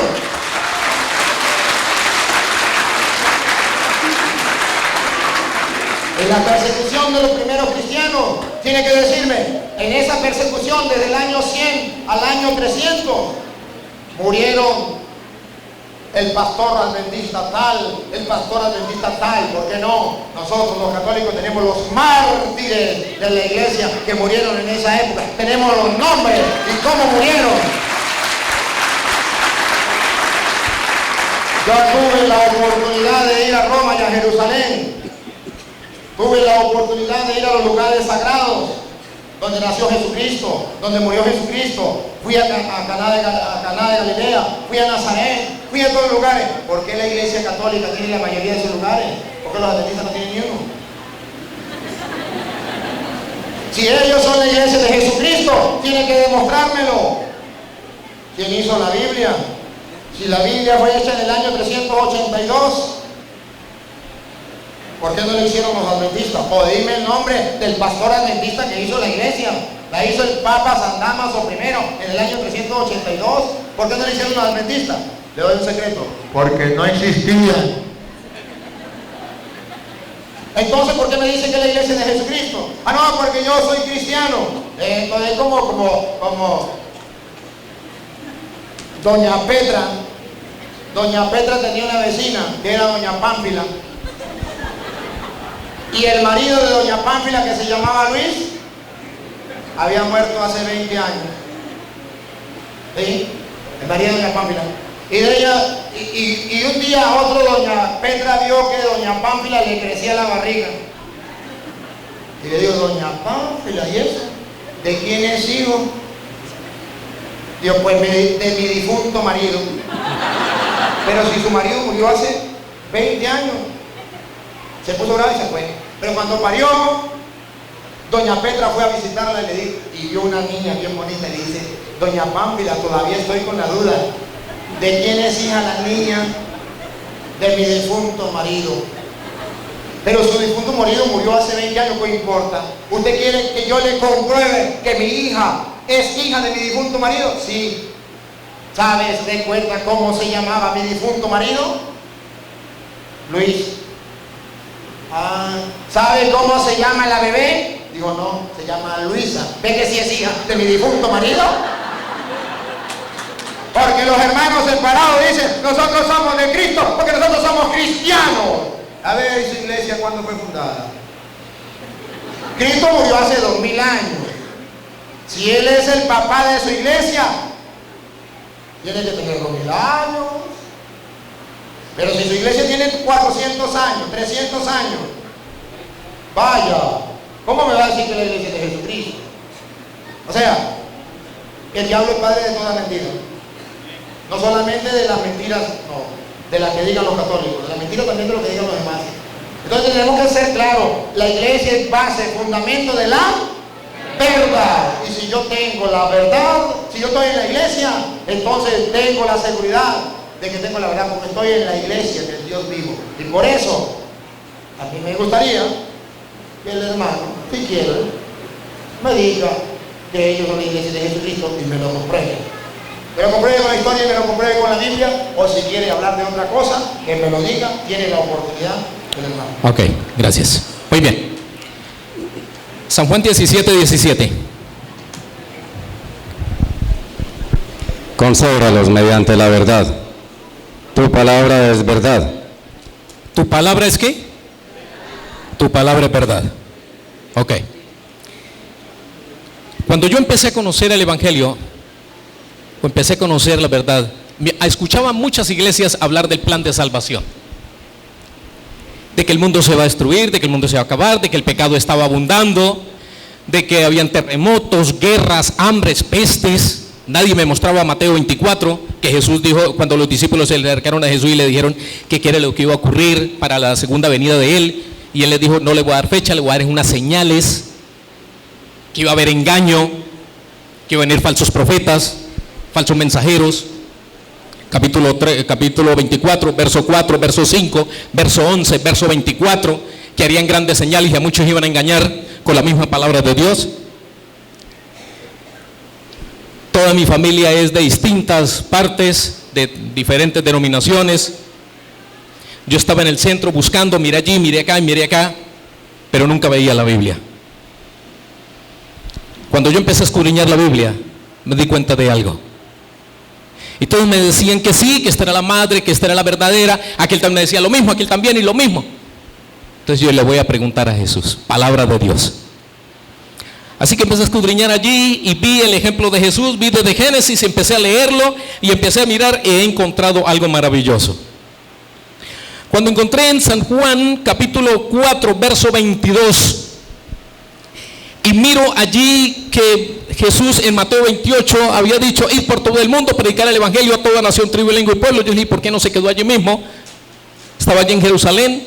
en la persecución de los primeros cristianos, tiene que decirme, en esa persecución desde el año 100 al año 300, murieron el pastor adventista tal, el pastor adventista tal. ¿Por qué no? Nosotros los católicos tenemos los mártires de la iglesia que murieron en esa época. Tenemos los nombres y cómo murieron. Yo tuve la oportunidad de ir a Roma y a Jerusalén. Tuve la oportunidad de ir a los lugares sagrados donde nació Jesucristo, donde murió Jesucristo. Fui a Caná de Galilea, fui a Nazaret, fui a todos los lugares. ¿Por qué la iglesia católica tiene la mayoría de esos lugares? ¿Por qué los adventistas no tienen ni uno? Si ellos son la iglesia de Jesucristo, tienen que demostrármelo. ¿Quién hizo la Biblia? Si la Biblia fue hecha en el año 382, ¿por qué no le hicieron los adventistas? O dime el nombre del pastor adventista que hizo la iglesia. La hizo el Papa San Damaso I en el año 382. ¿Por qué no le hicieron los adventistas? Le doy un secreto. Porque no existían. Entonces, ¿por qué me dice que es la iglesia de Jesucristo? Ah, no, porque yo soy cristiano. Entonces, como Doña Petra. Doña Petra tenía una vecina que era Doña Pánfila. Y el marido de Doña Pánfila, que se llamaba Luis, había muerto hace 20 años. ¿Sí? El marido de Doña Pánfila. Y de ella, y un día a otro Doña Petra vio que Doña Pánfila le crecía la barriga. Y le dijo, Doña Pánfila, ¿y eso? ¿De quién es hijo? Dijo, pues de mi difunto marido. Pero si su marido murió hace 20 años. Se puso brava y se fue. Pero cuando parió, Doña Petra fue a visitarla y le dijo, y vio una niña bien bonita y le dice, Doña Pánfila, todavía estoy con la duda. ¿De quién es hija la niña? De mi difunto marido. Pero su difunto marido murió hace 20 años, ¿qué importa? ¿Usted quiere que yo le compruebe que mi hija es hija de mi difunto marido? Sí. ¿Sabes? ¿Recuerda cómo se llamaba mi difunto marido? Luis. ¿Sabe cómo se llama la bebé? Digo, no, se llama Luisa. ¿Ve que sí es hija de mi difunto marido? Porque los hermanos separados dicen, nosotros somos de Cristo, porque nosotros somos cristianos. A ver, ¿y su iglesia cuándo fue fundada? Cristo murió hace 2000 años. Si Él es el papá de su iglesia, tiene que tener 2000 años. Pero si su iglesia tiene 400 años, 300 años, vaya, ¿cómo me va a decir que la iglesia es de Jesucristo? O sea, el diablo es padre de toda mentira. No solamente de las mentiras, no, de las que digan los católicos, de las mentiras también de lo que digan los demás. Entonces tenemos que ser claros, la iglesia es base, fundamento de la verdad. Y si yo tengo la verdad, si yo estoy en la iglesia, entonces tengo la seguridad de que tengo la verdad, porque estoy en la iglesia del Dios vivo. Y por eso, a mí me gustaría que el hermano, si quiere, me diga que ellos son la iglesia de Jesucristo y me lo compruebe. Me lo compruebe con la historia y me lo compruebe con la Biblia, o si quiere hablar de otra cosa, que me lo diga, tiene la oportunidad el hermano. Ok, gracias. Muy bien. San Juan 17:17. Consóbralos mediante la verdad. Tu palabra es verdad. ¿Tu palabra es qué? Tu palabra es verdad. Ok. Cuando yo empecé a conocer el Evangelio, o empecé a conocer la verdad, escuchaba muchas iglesias hablar del plan de salvación. De que el mundo se va a destruir, de que el mundo se va a acabar, de que el pecado estaba abundando, de que habían terremotos, guerras, hambres, pestes. Nadie me mostraba Mateo 24, que Jesús dijo, cuando los discípulos se le acercaron a Jesús y le dijeron que qué era lo que iba a ocurrir para la segunda venida de él, y él les dijo, no le voy a dar fecha, le voy a dar unas señales, que iba a haber engaño, que iban a venir falsos profetas, falsos mensajeros. Capítulo 24, verso 4, verso 5, verso 11, verso 24, que harían grandes señales y a muchos iban a engañar con la misma palabra de Dios. Toda mi familia es de distintas partes, de diferentes denominaciones. Yo estaba en el centro buscando, miré allí, miré acá y miré acá, pero nunca veía la Biblia. Cuando yo empecé a escudriñar la Biblia, me di cuenta de algo. Y todos me decían que sí, que esta era la madre, que esta era la verdadera. Aquel también me decía lo mismo, aquel también y lo mismo. Entonces yo le voy a preguntar a Jesús, palabra de Dios. Así que empecé a escudriñar allí y vi el ejemplo de Jesús, vi desde Génesis, empecé a leerlo y empecé a mirar y he encontrado algo maravilloso. Cuando encontré en San Juan capítulo 4, verso 22, y miro allí que Jesús en Mateo 28 había dicho, id por todo el mundo, predicar el evangelio a toda nación, tribu, lengua y pueblo. Yo dije, ¿por qué no se quedó allí mismo? Estaba allí en Jerusalén.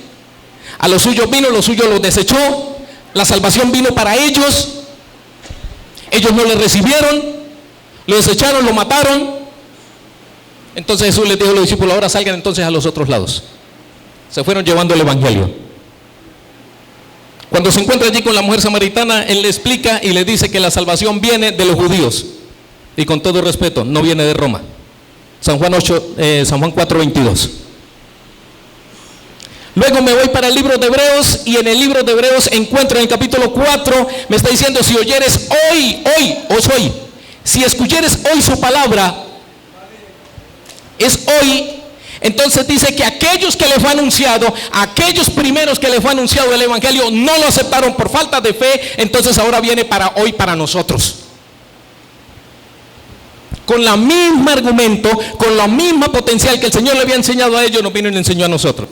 A los suyos vino, los suyos los desechó. La salvación vino para ellos. Ellos no le recibieron, lo desecharon, lo mataron. Entonces Jesús les dijo a los discípulos, ahora salgan entonces a los otros lados. Se fueron llevando el evangelio. Cuando se encuentra allí con la mujer samaritana, él le explica y le dice que la salvación viene de los judíos. Y con todo respeto, no viene de Roma. San Juan 4, 22. Luego me voy para el libro de Hebreos y en el libro de Hebreos encuentro en el capítulo 4, me está diciendo, si oyeres hoy, si escuchares hoy su palabra, es hoy. Entonces dice que aquellos que le fue anunciado, aquellos primeros que le fue anunciado el evangelio, no lo aceptaron por falta de fe. Entonces ahora viene para hoy, para nosotros. Con la misma argumento, con la misma potencial que el Señor le había enseñado a ellos, nos vino y le enseñó a nosotros.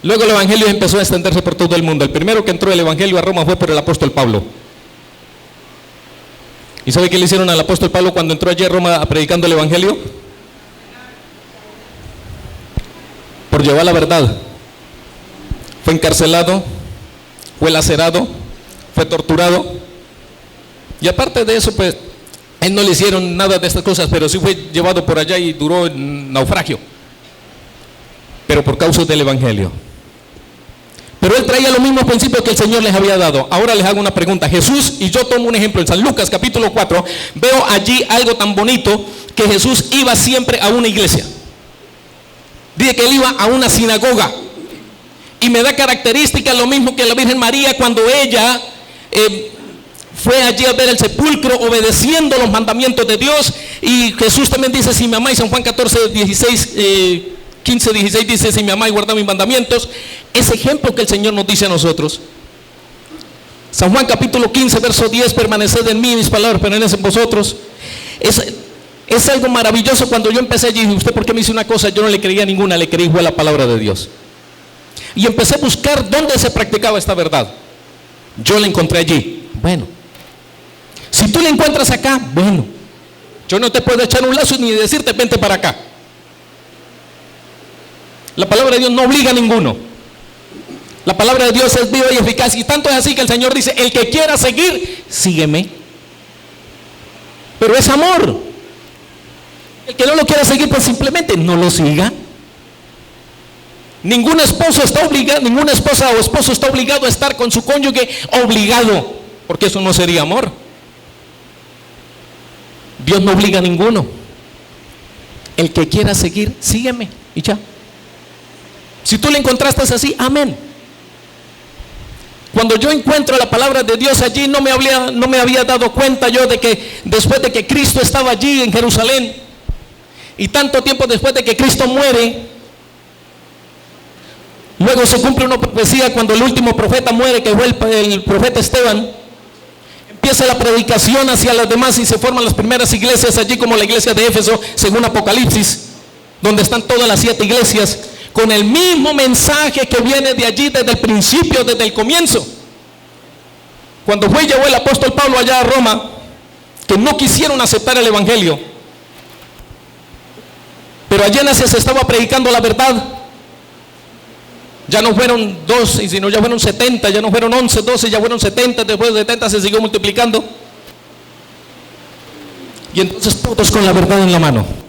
Luego el evangelio empezó a extenderse por todo el mundo. El primero que entró el evangelio a Roma fue por el apóstol Pablo. ¿Y sabe qué le hicieron al apóstol Pablo cuando entró allí a Roma predicando el evangelio? Por llevar la verdad. Fue encarcelado, fue lacerado, fue torturado. Y aparte de eso, pues, él no le hicieron nada de estas cosas, pero sí fue llevado por allá y duró en naufragio. Pero por causa del evangelio. Pero él traía los mismos principios que el Señor les había dado. Ahora les hago una pregunta. Jesús, y yo tomo un ejemplo en San Lucas capítulo 4, veo allí algo tan bonito, que Jesús iba siempre a una iglesia. Dice que él iba a una sinagoga. Y me da características lo mismo que la Virgen María cuando ella fue allí a ver el sepulcro obedeciendo los mandamientos de Dios. Y Jesús también dice, si me amáis, San Juan 14, 15, 16 dice, si me amáis, guardad mis mandamientos. Ese ejemplo que el Señor nos dice a nosotros. San Juan capítulo 15, verso 10, permaneced en mí, mis palabras permanecen en vosotros. Es algo maravilloso. Cuando yo empecé allí, ¿usted por qué me dice una cosa? Yo no le creía ninguna, le creí fue la palabra de Dios. Y empecé a buscar dónde se practicaba esta verdad. Yo la encontré allí. Bueno, si tú la encuentras acá, bueno, yo no te puedo echar un lazo ni decirte vente para acá. La palabra de Dios no obliga a ninguno. La palabra de Dios es viva y eficaz. Y tanto es así que el Señor dice, el que quiera seguir, sígueme. Pero es amor. El que no lo quiera seguir, pues simplemente no lo siga. Ningún esposo está obligado, ninguna esposa o esposo está obligado a estar con su cónyuge obligado, porque eso no sería amor. Dios no obliga a ninguno. El que quiera seguir, sígueme y ya. Si tú le encontraste así, amén. Cuando yo encuentro la palabra de Dios allí, no me había dado cuenta yo de que después de que Cristo estaba allí en Jerusalén, y tanto tiempo después de que Cristo muere, luego Luego se cumple una profecía cuando el último profeta muere, que fue el profeta Esteban. Empieza la predicación hacia los demás y se forman las primeras iglesias allí, como la iglesia de Éfeso, según Apocalipsis, donde están todas las 7 iglesias, con el mismo mensaje que viene de allí desde el principio, desde el comienzo. Cuando fue y llevó el apóstol Pablo allá a Roma, que no quisieron aceptar el evangelio, pero allí en Asia se estaba predicando la verdad. Ya no fueron 12, sino ya fueron 70, ya no fueron 11, 12, ya fueron 70, después de 70 se siguió multiplicando. Y entonces todos con la verdad en la mano.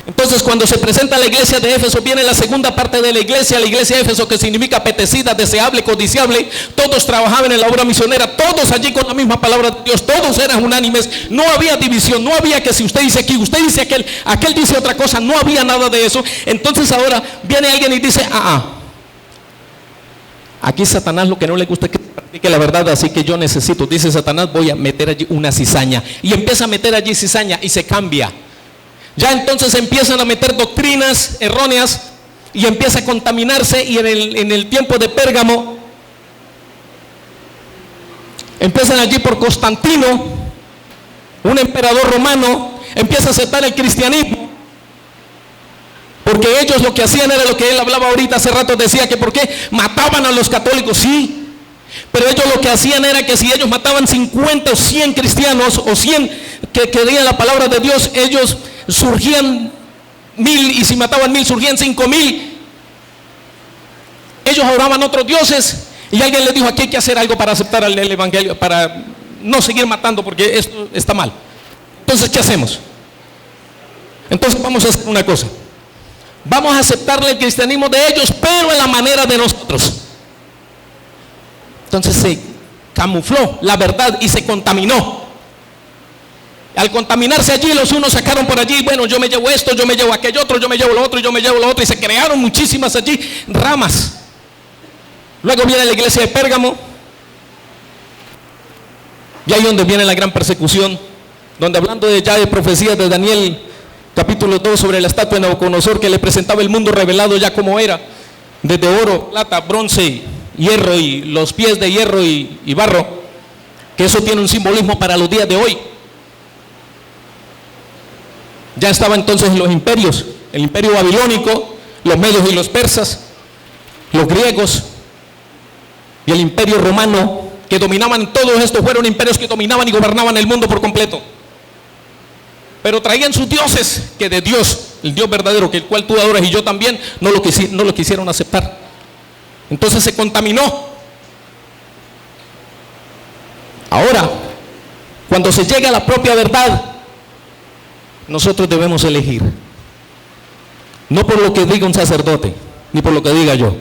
Entonces cuando se presenta la iglesia de Éfeso, viene la segunda parte de la iglesia de Éfeso, que significa apetecida, deseable, codiciable. Todos trabajaban en la obra misionera, todos allí con la misma palabra de Dios, todos eran unánimes, no había división, no había que si usted dice aquí, usted dice aquel dice otra cosa, no había nada de eso. Entonces ahora viene alguien y dice, aquí Satanás lo que no le gusta es que practique la verdad, así que yo necesito, dice Satanás, voy a meter allí una cizaña. Y empieza a meter allí cizaña y se cambia. Ya entonces empiezan a meter doctrinas erróneas y empieza a contaminarse. Y en el tiempo de Pérgamo empiezan allí por Constantino, un emperador romano, empieza a aceptar el cristianismo, porque ellos lo que hacían era lo que él hablaba ahorita hace rato, decía que por qué mataban a los católicos. Sí, pero ellos lo que hacían era que si ellos mataban 50 o 100 cristianos o 100 que querían la palabra de Dios, ellos surgían 1000, y si mataban 1000 surgían 5000. Ellos adoraban otros dioses y alguien les dijo, aquí hay que hacer algo para aceptar el evangelio, para no seguir matando, porque esto está mal. Entonces, ¿qué hacemos? Entonces vamos a hacer una cosa, vamos a aceptarle el cristianismo de ellos, pero en la manera de nosotros. Entonces se camufló la verdad y se contaminó. Al contaminarse allí, los unos sacaron por allí, bueno, yo me llevo esto, yo me llevo aquello otro, yo me llevo lo otro, yo me llevo lo otro, y se crearon muchísimas allí ramas. Luego viene la iglesia de Pérgamo, y ahí donde viene la gran persecución, donde hablando ya de profecías de Daniel, capítulo 2, sobre la estatua de Nabucodonosor, que le presentaba el mundo revelado ya como era, desde oro, plata, bronce, hierro, y los pies de hierro y barro, que eso tiene un simbolismo para los días de hoy. Ya estaban entonces los imperios, el imperio babilónico, los medios y los persas, los griegos y el imperio romano, que dominaban. Todos estos fueron imperios que dominaban y gobernaban el mundo por completo, pero traían sus dioses, que de Dios, el Dios verdadero, que el cual tú adoras y yo también, no lo quisieron aceptar. Entonces se contaminó. Ahora, cuando se llega a la propia verdad, nosotros debemos elegir, no por lo que diga un sacerdote, ni por lo que diga yo,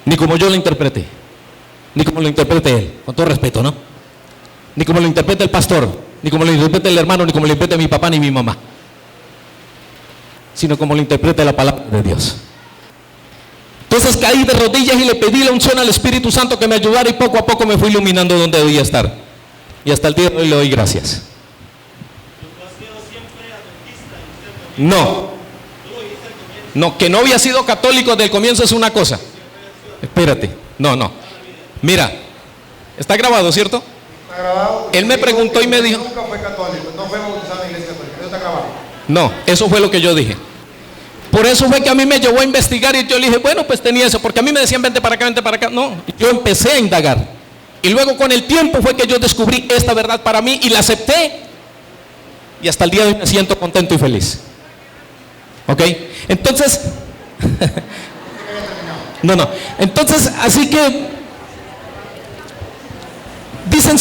ni como yo lo interprete, ni como lo interprete él, con todo respeto, ¿no? Ni como lo interprete el pastor, ni como lo interprete el hermano, ni como lo interprete mi papá ni mi mamá, sino como lo interprete la palabra de Dios. Entonces caí de rodillas y le pedí la unción al Espíritu Santo que me ayudara, y poco a poco me fui iluminando donde debía estar, y hasta el día de hoy le doy gracias. No, que no había sido católico desde el comienzo es una cosa. Espérate, no. Mira, está grabado, ¿cierto? Está grabado. Él me preguntó y me dijo, nunca fue católico, no fue bautizado en la iglesia católica, eso está grabado. No, eso fue lo que yo dije. Por eso fue que a mí me llevó a investigar, y yo le dije, bueno, pues tenía eso, porque a mí me decían vente para acá. No, yo empecé a indagar, y luego con el tiempo fue que yo descubrí esta verdad para mí y la acepté, y hasta el día de hoy me siento contento y feliz. ¿Ok? Entonces no, entonces, así que dice en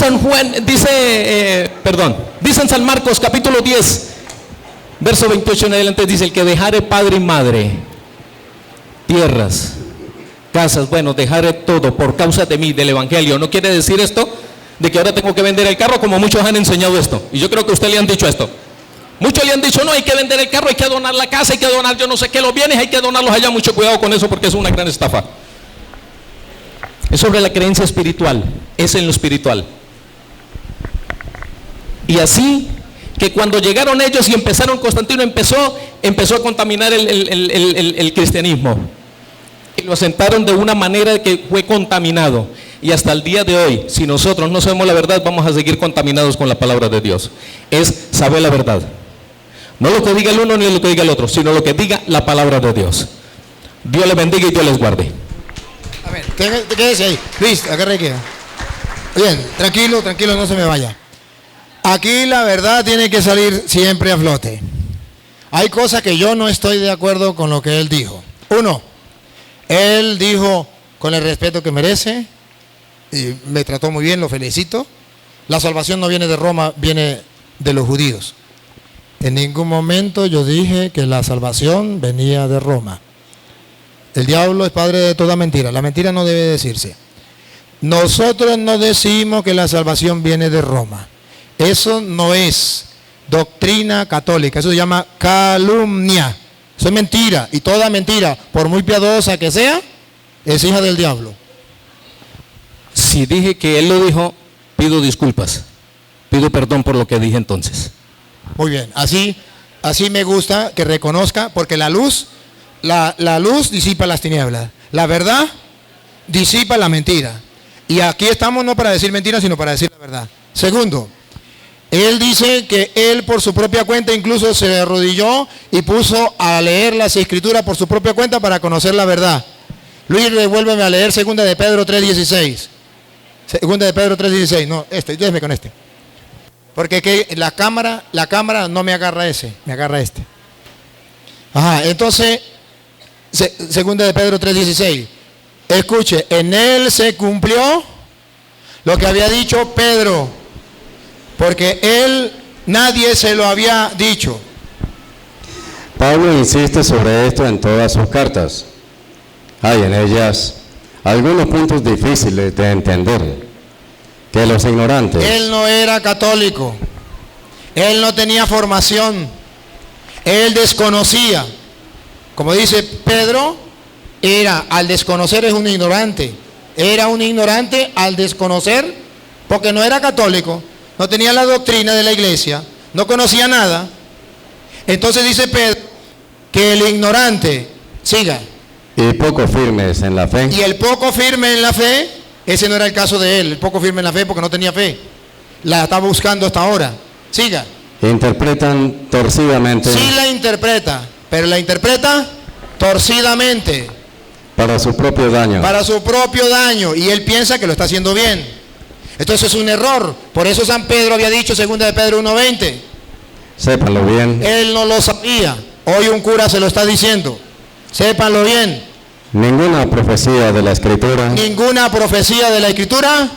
San Marcos capítulo 10 verso 28 en adelante, dice: el que dejare padre y madre, tierras, casas, bueno, dejare todo por causa de mí, del evangelio. No quiere decir esto de que ahora tengo que vender el carro, como muchos han enseñado esto, y yo creo que a usted le han dicho esto. Muchos le han dicho, no, hay que vender el carro, hay que donar la casa, hay que donar yo no sé qué, los bienes, hay que donarlos allá. Mucho cuidado con eso, porque es una gran estafa. Es sobre la creencia espiritual, es en lo espiritual. Y así que cuando llegaron ellos y empezaron, Constantino empezó a contaminar el cristianismo. lo asentaron de una manera que fue contaminado. Y hasta el día de hoy, si nosotros no sabemos la verdad, vamos a seguir contaminados con la palabra de Dios. Es saber la verdad. No lo que diga el uno ni lo que diga el otro, sino lo que diga la palabra de Dios. Dios les bendiga y Dios les guarde. A ver, quédese ahí. Luis, agarre aquí. Bien, tranquilo, no se me vaya. Aquí la verdad tiene que salir siempre a flote. Hay cosas que yo no estoy de acuerdo con lo que él dijo. Uno, él dijo con el respeto que merece, y me trató muy bien, lo felicito. La salvación no viene de Roma, viene de los judíos. En ningún momento yo dije que la salvación venía de Roma. El diablo es padre de toda mentira. La mentira no debe decirse. Nosotros no decimos que la salvación viene de Roma. Eso no es doctrina católica. Eso se llama calumnia. Eso es mentira. Y toda mentira, por muy piadosa que sea, es hija del diablo. Si dije que él lo dijo, pido disculpas. Pido perdón por lo que dije entonces. Muy bien. Así me gusta que reconozca, porque la luz disipa las tinieblas. La verdad disipa la mentira. Y aquí estamos no para decir mentiras, sino para decir la verdad. Segundo, él dice que él por su propia cuenta incluso se arrodilló y puso a leer las escrituras por su propia cuenta para conocer la verdad. Luis, revuélveme a leer 2 de Pedro 3:16. 2 de Pedro 3:16. No, déjeme con este. Porque que la cámara no me agarra ese, me agarra este. Ajá, entonces, 2 de Pedro 3:16. Escuche, en él se cumplió lo que había dicho Pedro, porque él, nadie se lo había dicho. Pablo insiste sobre esto en todas sus cartas. Hay en ellas algunos puntos difíciles de entender, que los ignorantes... Él no era católico, él no tenía formación, él desconocía. Como dice Pedro, al desconocer es un ignorante. Era un ignorante al desconocer, porque no era católico, no tenía la doctrina de la iglesia, no conocía nada. Entonces dice Pedro que el ignorante, siga. Y poco firmes en la fe. Y el poco firme en la fe, ese no era el caso de él, el poco firme en la fe porque no tenía fe. La estaba buscando hasta ahora. Siga. Interpretan torcidamente. Sí la interpreta, pero la interpreta torcidamente. Para su propio daño. Para su propio daño. Y él piensa que lo está haciendo bien. Entonces es un error. Por eso San Pedro había dicho, 2 de Pedro 1:20. Sépanlo bien. Él no lo sabía. Hoy un cura se lo está diciendo. Sépanlo bien. Ninguna profecía de la Escritura. Ninguna profecía de la Escritura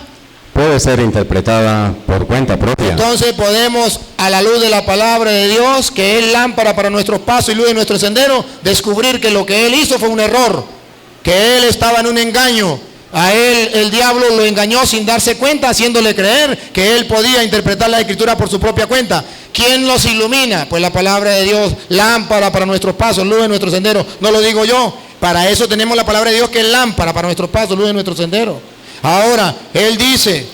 puede ser interpretada por cuenta propia. Entonces podemos, a la luz de la palabra de Dios, que es lámpara para nuestros pasos y luz de nuestro sendero, descubrir que lo que él hizo fue un error, que él estaba en un engaño. A él el diablo lo engañó sin darse cuenta, haciéndole creer que él podía interpretar la Escritura por su propia cuenta. ¿Quién nos ilumina? Pues la palabra de Dios, lámpara para nuestros pasos, luz de nuestro sendero. No lo digo yo, para eso tenemos la palabra de Dios que es lámpara para nuestros pasos, luz de nuestro sendero. Ahora, él dice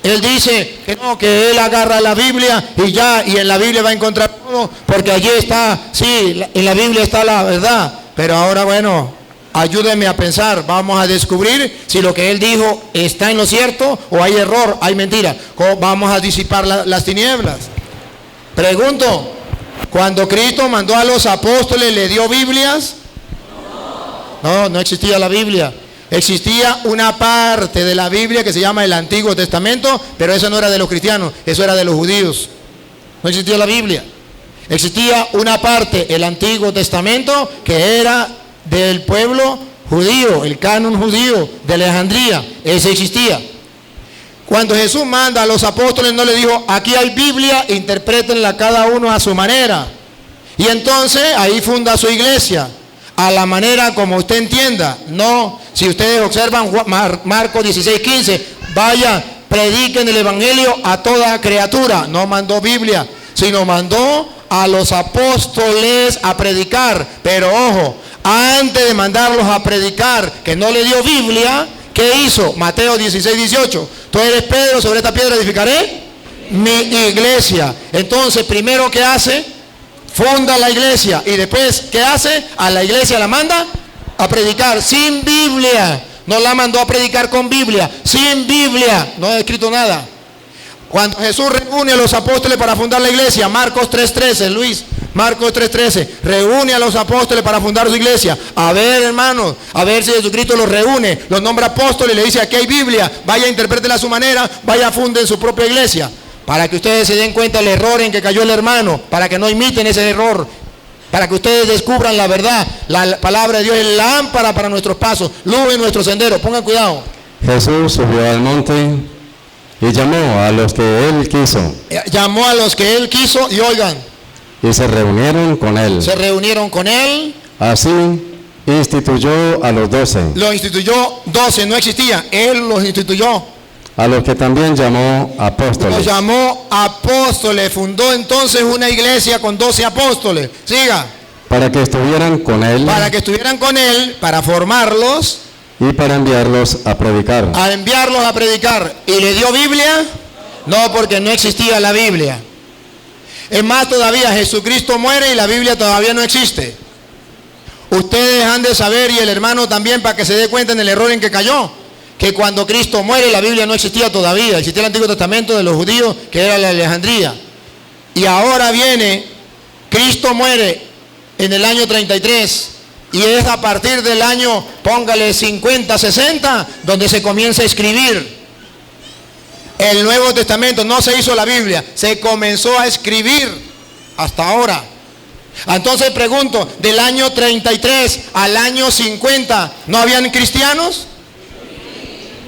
que no, que él agarra la Biblia y en la Biblia va a encontrar todo, porque allí está, sí, en la Biblia está la verdad. Pero ahora, bueno, ayúdenme a pensar, vamos a descubrir si lo que él dijo está en lo cierto o hay error, hay mentira. Vamos a disipar las tinieblas. Pregunto, cuando Cristo mandó a los apóstoles, ¿le dio Biblias? No existía la Biblia. Existía una parte de la Biblia que se llama el Antiguo Testamento, pero eso no era de los cristianos, eso era de los judíos. No existía la Biblia. Existía una parte, el Antiguo Testamento, que era del pueblo judío, el canon judío de Alejandría. Ese existía. Cuando Jesús manda a los apóstoles, no le dijo, aquí hay Biblia, interprétenla cada uno a su manera. Y entonces ahí funda su iglesia, a la manera como usted entienda. No, si ustedes observan Marcos 16:15, vaya, prediquen el evangelio a toda criatura. No mandó Biblia, sino mandó a los apóstoles a predicar. Pero ojo, antes de mandarlos a predicar, que no le dio Biblia, ¿qué hizo? Mateo 16:18. Tú eres Pedro, sobre esta piedra edificaré mi iglesia. Entonces, primero, ¿qué hace? Funda la iglesia. Y después, ¿qué hace? A la iglesia la manda a predicar sin Biblia. No la mandó a predicar con Biblia, sin Biblia. No ha escrito nada. Cuando Jesús reúne a los apóstoles para fundar la iglesia, Marcos 3:13, Luis, Marcos 3:13, reúne a los apóstoles para fundar su iglesia. A ver, hermanos, a ver si Jesucristo los reúne, los nombra apóstoles y le dice: aquí hay Biblia, vaya, interprétela a su manera, vaya, funden su propia iglesia. Para que ustedes se den cuenta del error en que cayó el hermano, para que no imiten ese error, para que ustedes descubran la verdad. La palabra de Dios es lámpara para nuestros pasos, luz en nuestro sendero. Pongan cuidado. Jesús subió al monte y llamó a los que él quiso. Llamó a los que él quiso y oigan. Y se reunieron con él. Se reunieron con él. Así instituyó a los 12. Lo instituyó 12, no existía. Él los instituyó. A los que también llamó apóstoles. Los llamó apóstoles. Fundó entonces una iglesia con 12 apóstoles. Siga. Para que estuvieran con él. Para que estuvieran con él, para formarlos. Y para enviarlos a predicar. A enviarlos a predicar. ¿Y le dio Biblia? No, porque no existía la Biblia. Es más, todavía Jesucristo muere y la Biblia todavía no existe. Ustedes han de saber, y el hermano también, para que se dé cuenta en el error en que cayó, que cuando Cristo muere la Biblia no existía todavía. Existía el Antiguo Testamento de los judíos, que era la Alejandría. Y ahora viene, Cristo muere en el año 33. Y es a partir del año, póngale 50, 60, donde se comienza a escribir el Nuevo Testamento. No se hizo la Biblia, se comenzó a escribir hasta ahora. Entonces pregunto, del año 33 al año 50, ¿no habían cristianos?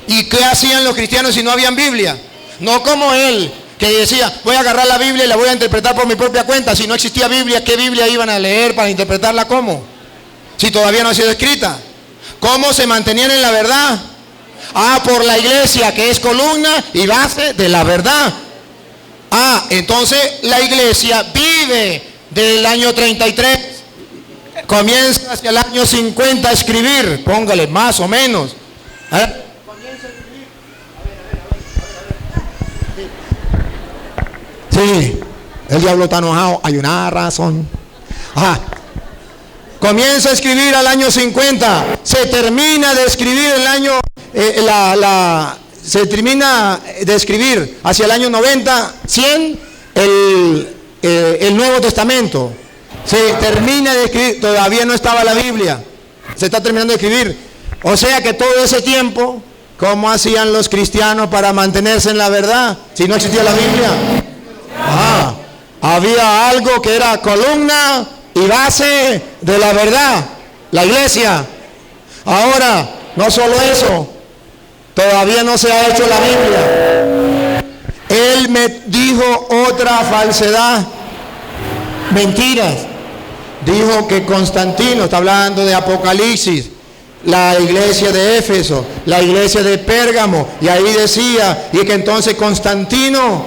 ¿Y qué hacían los cristianos si no habían Biblia? No como él, que decía: voy a agarrar la Biblia y la voy a interpretar por mi propia cuenta. Si no existía Biblia, ¿qué Biblia iban a leer para interpretarla? ¿Cómo? Si todavía no ha sido escrita. ¿Cómo se mantenían en la verdad? Por la iglesia, que es columna y base de la verdad. Entonces la iglesia vive del año 33, comienza hacia el año 50 a escribir, póngale más o menos. Comienza a escribir. Sí, el diablo está enojado, hay una razón. Comienza a escribir al año 50, se termina de escribir el año, se termina de escribir hacia el año 90, 100, el Nuevo Testamento. Se termina de escribir, todavía no estaba la Biblia, se está terminando de escribir. O sea que todo ese tiempo, ¿cómo hacían los cristianos para mantenerse en la verdad si no existía la Biblia? Había algo que era columna y base de la verdad, la iglesia. Ahora, no solo eso, todavía no se ha hecho la Biblia. Él me dijo otra falsedad, mentiras. Dijo que Constantino, está hablando de Apocalipsis, la iglesia de Éfeso, la iglesia de Pérgamo, y ahí decía, y que entonces Constantino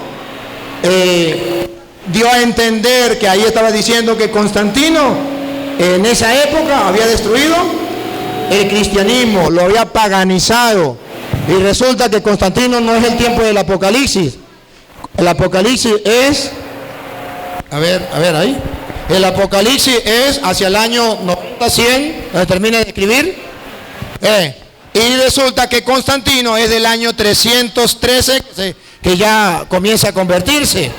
dio a entender que ahí estaba diciendo que Constantino en esa época había destruido el cristianismo, lo había paganizado. Y resulta que Constantino no es el tiempo del Apocalipsis. El Apocalipsis es, a ver ahí, el Apocalipsis es hacia el año 90, 100, donde termina de escribir. Y resulta que Constantino es del año 313, que ya comienza a convertirse,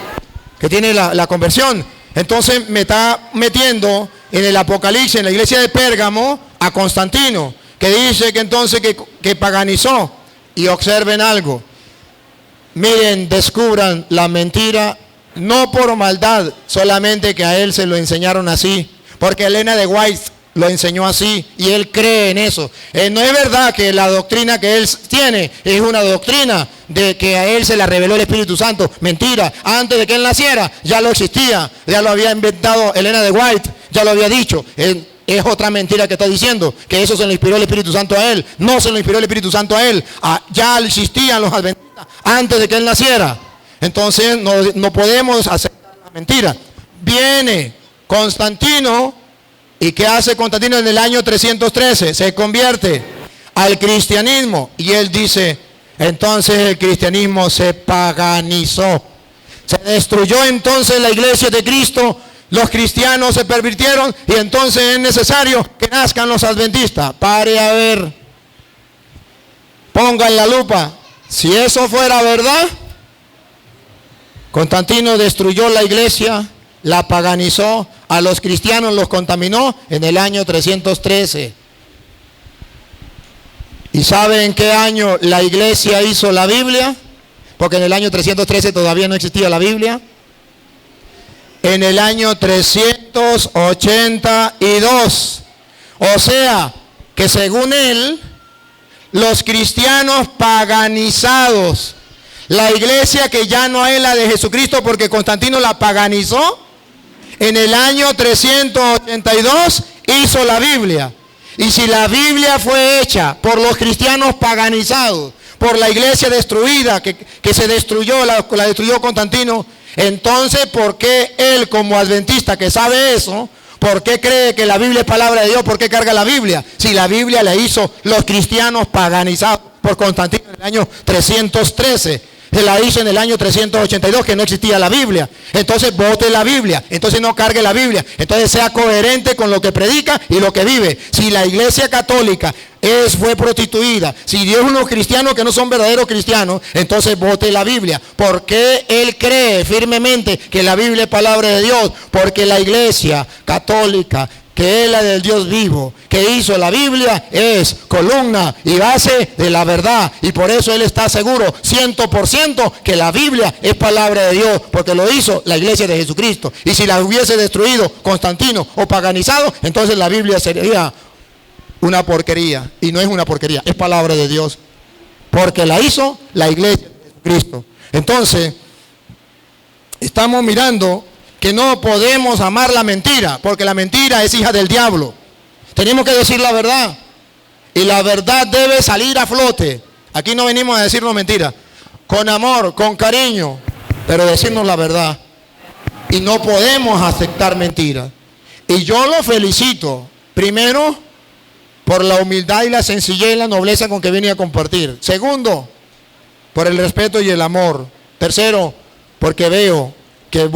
que tiene la conversión. Entonces me está metiendo en el Apocalipsis, en la iglesia de Pérgamo, a Constantino, que dice que entonces que paganizó. Y observen algo, miren, descubran la mentira, no por maldad, solamente que a él se lo enseñaron así, porque Elena de White lo enseñó así y él cree en eso. No es verdad que la doctrina que él tiene es una doctrina de que a él se la reveló el Espíritu Santo. Mentira, antes de que él naciera ya lo existía, ya lo había inventado Elena de White, ya lo había dicho. Es otra mentira que está diciendo, que eso se lo inspiró el Espíritu Santo a él. No se lo inspiró el Espíritu Santo a él. Ya existían los adventistas antes de que él naciera. Entonces no podemos aceptar la mentira. Viene Constantino, ¿y qué hace Constantino en el año 313? Se convierte al cristianismo. Y él dice, entonces el cristianismo se paganizó. Se destruyó entonces la iglesia de Cristo Los cristianos se pervirtieron y entonces es necesario que nazcan los adventistas. Pare a ver. Pongan la lupa. Si eso fuera verdad, Constantino destruyó la iglesia, la paganizó, a los cristianos los contaminó en el año 313. ¿Y sabe en qué año la iglesia hizo la Biblia? Porque en el año 313 todavía no existía la Biblia. En el año 382. O sea, que según él, los cristianos paganizados, la iglesia que ya no es la de Jesucristo porque Constantino la paganizó, en el año 382 hizo la Biblia. Y si la Biblia fue hecha por los cristianos paganizados, por la iglesia destruida, que se destruyó, la destruyó Constantino, entonces ¿por qué él como adventista que sabe eso, por qué cree que la Biblia es palabra de Dios? ¿Por qué carga la Biblia? Si la Biblia la hizo los cristianos paganizados por Constantino en el año 313. Se la hizo en el año 382 que no existía la Biblia. Entonces vote la Biblia. Entonces no cargue la Biblia. Entonces sea coherente con lo que predica y lo que vive. Si la iglesia católica fue prostituida, si Dios unos cristianos que no son verdaderos cristianos, entonces vote la Biblia. ¿Por qué él cree firmemente que la Biblia es palabra de Dios? Porque la iglesia católica, que es la del Dios vivo, que hizo la Biblia, es columna y base de la verdad. Y por eso él está seguro, 100%, que la Biblia es palabra de Dios, porque lo hizo la iglesia de Jesucristo. Y si la hubiese destruido Constantino o paganizado, entonces la Biblia sería una porquería. Y no es una porquería, es palabra de Dios, porque la hizo la iglesia de Jesucristo. Entonces, estamos mirando que no podemos amar la mentira, porque la mentira es hija del diablo. Tenemos que decir la verdad, y la verdad debe salir a flote. Aquí no venimos a decirnos mentiras, con amor, con cariño, pero decirnos la verdad. Y no podemos aceptar mentiras. Y yo lo felicito, primero, por la humildad y la sencillez y la nobleza con que viene a compartir. Segundo, por el respeto y el amor. Tercero, porque veo que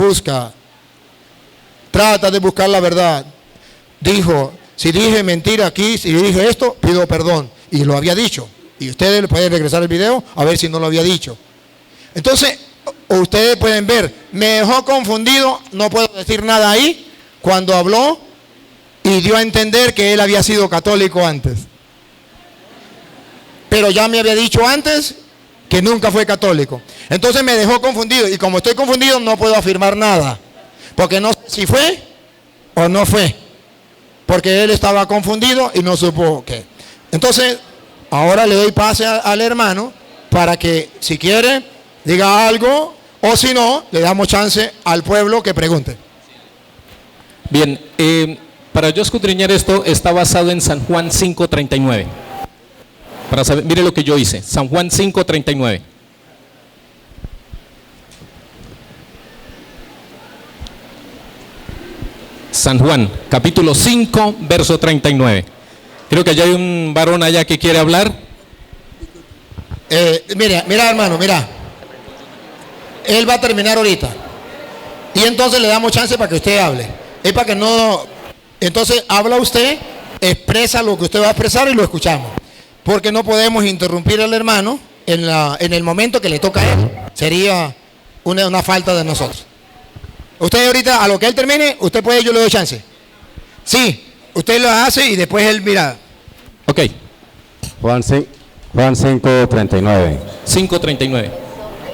trata de buscar la verdad. Dijo, si dije mentira aquí, si dije esto, pido perdón. Y lo había dicho. Y ustedes pueden regresar el video a ver si no lo había dicho. Entonces, ustedes pueden ver, me dejó confundido, no puedo decir nada ahí, cuando habló y dio a entender que él había sido católico antes. Pero ya me había dicho antes que nunca fue católico. Entonces me dejó confundido, y como estoy confundido no puedo afirmar nada. Porque no sé si fue o no fue. Porque él estaba confundido y no supo qué. Entonces, ahora le doy pase al hermano para que, si quiere, diga algo, o si no, le damos chance al pueblo que pregunte. Bien, para yo escudriñar esto, está basado en San Juan 5:39. Para saber, mire lo que yo hice, San Juan 5:39. San Juan, capítulo 5, verso 39. Creo que allá hay un varón allá que quiere hablar. Mira hermano, mira. Él va a terminar ahorita. Y entonces le damos chance para que usted hable. Es para que no... Entonces habla usted, expresa lo que usted va a expresar y lo escuchamos. Porque no podemos interrumpir al hermano en el momento que le toca a él. Sería una falta de nosotros. Usted ahorita, a lo que él termine, usted puede, yo le doy chance. Sí, usted lo hace y después él mira. Ok. Juan 5:39. 5:39.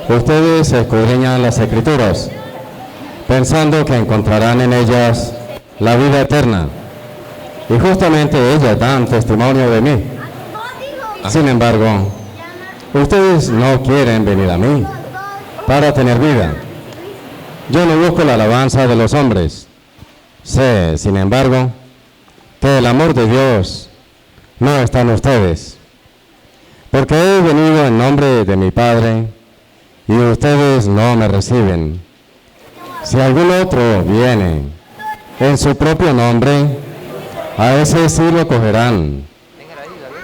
Ustedes escudriñan las Escrituras, pensando que encontrarán en ellas la vida eterna. Y justamente ellas dan testimonio de mí. Sin embargo, ustedes no quieren venir a mí para tener vida. Yo no busco la alabanza de los hombres. Sé, sin embargo, que el amor de Dios no está en ustedes. Porque he venido en nombre de mi Padre y ustedes no me reciben. Si algún otro viene en su propio nombre, a ese sí lo cogerán.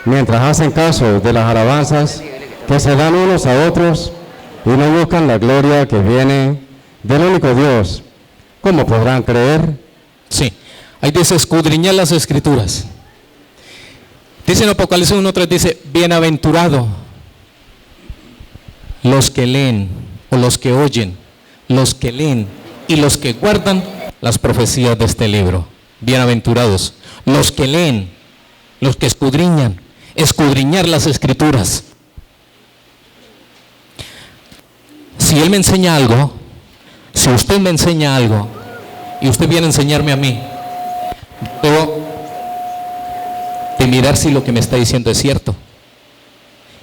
Mientras hacen caso de las alabanzas que se dan unos a otros y no buscan la gloria que viene del único Dios, ¿cómo podrán creer? Sí, ahí dice escudriñar las escrituras. Dice en Apocalipsis 1:3, dice, bienaventurado los que leen, o los que oyen, los que leen y los que guardan las profecías de este libro. Bienaventurados los que leen, los que escudriñan, escudriñar las escrituras. Si él me enseña algo, si usted me enseña algo y usted viene a enseñarme a mí, debo de mirar si lo que me está diciendo es cierto.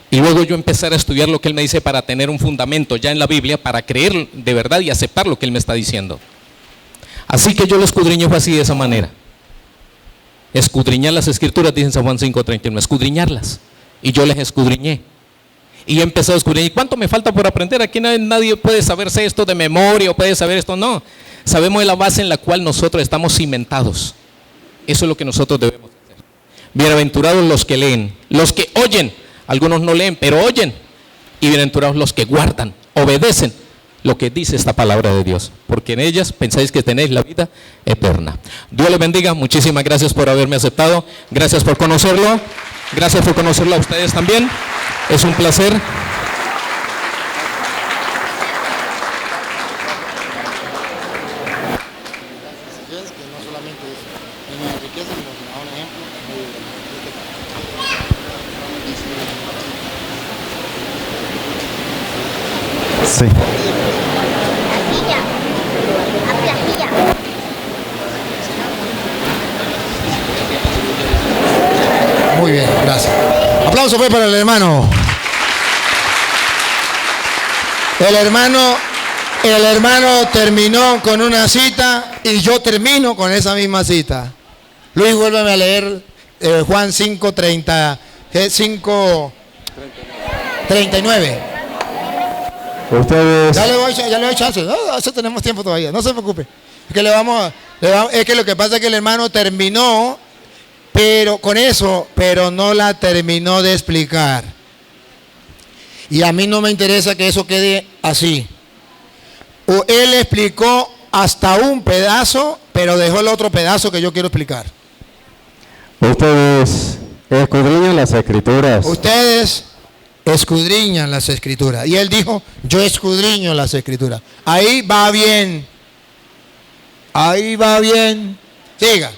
Y luego yo empezar a estudiar lo que él me dice para tener un fundamento ya en la Biblia, para creer de verdad y aceptar lo que él me está diciendo. Así que yo lo escudriño así, de esa manera. Escudriñar las escrituras, dice en San Juan 5:31, escudriñarlas. Y yo las escudriñé. Y he empezado a escudriñar. ¿Cuánto me falta por aprender? Aquí nadie puede saberse esto de memoria o puede saber esto. No. Sabemos de la base en la cual nosotros estamos cimentados. Eso es lo que nosotros debemos hacer. Bienaventurados los que leen, los que oyen. Algunos no leen, pero oyen. Y bienaventurados los que guardan, obedecen lo que dice esta palabra de Dios, porque en ellas pensáis que tenéis la vida eterna. Dios les bendiga. Muchísimas gracias por haberme aceptado. Gracias por conocerlo. Gracias por conocerlo a ustedes también. Es un placer. Sí. Muy bien, gracias. Aplauso pues para el hermano. El hermano terminó con una cita y yo termino con esa misma cita. Luis, vuélveme a leer Juan 5:39. Ustedes, Ya le doy chance. No, eso tenemos tiempo todavía. No se preocupe. Es que lo que pasa es que el hermano terminó, pero con eso, pero no la terminó de explicar. Y a mí no me interesa que eso quede así. Él explicó hasta un pedazo, pero dejó el otro pedazo que yo quiero explicar. ustedes escudriñan las escrituras. Ustedes escudriñan las escrituras. Y él dijo, yo escudriño las escrituras. Ahí va bien. Ahí va bien. Siga.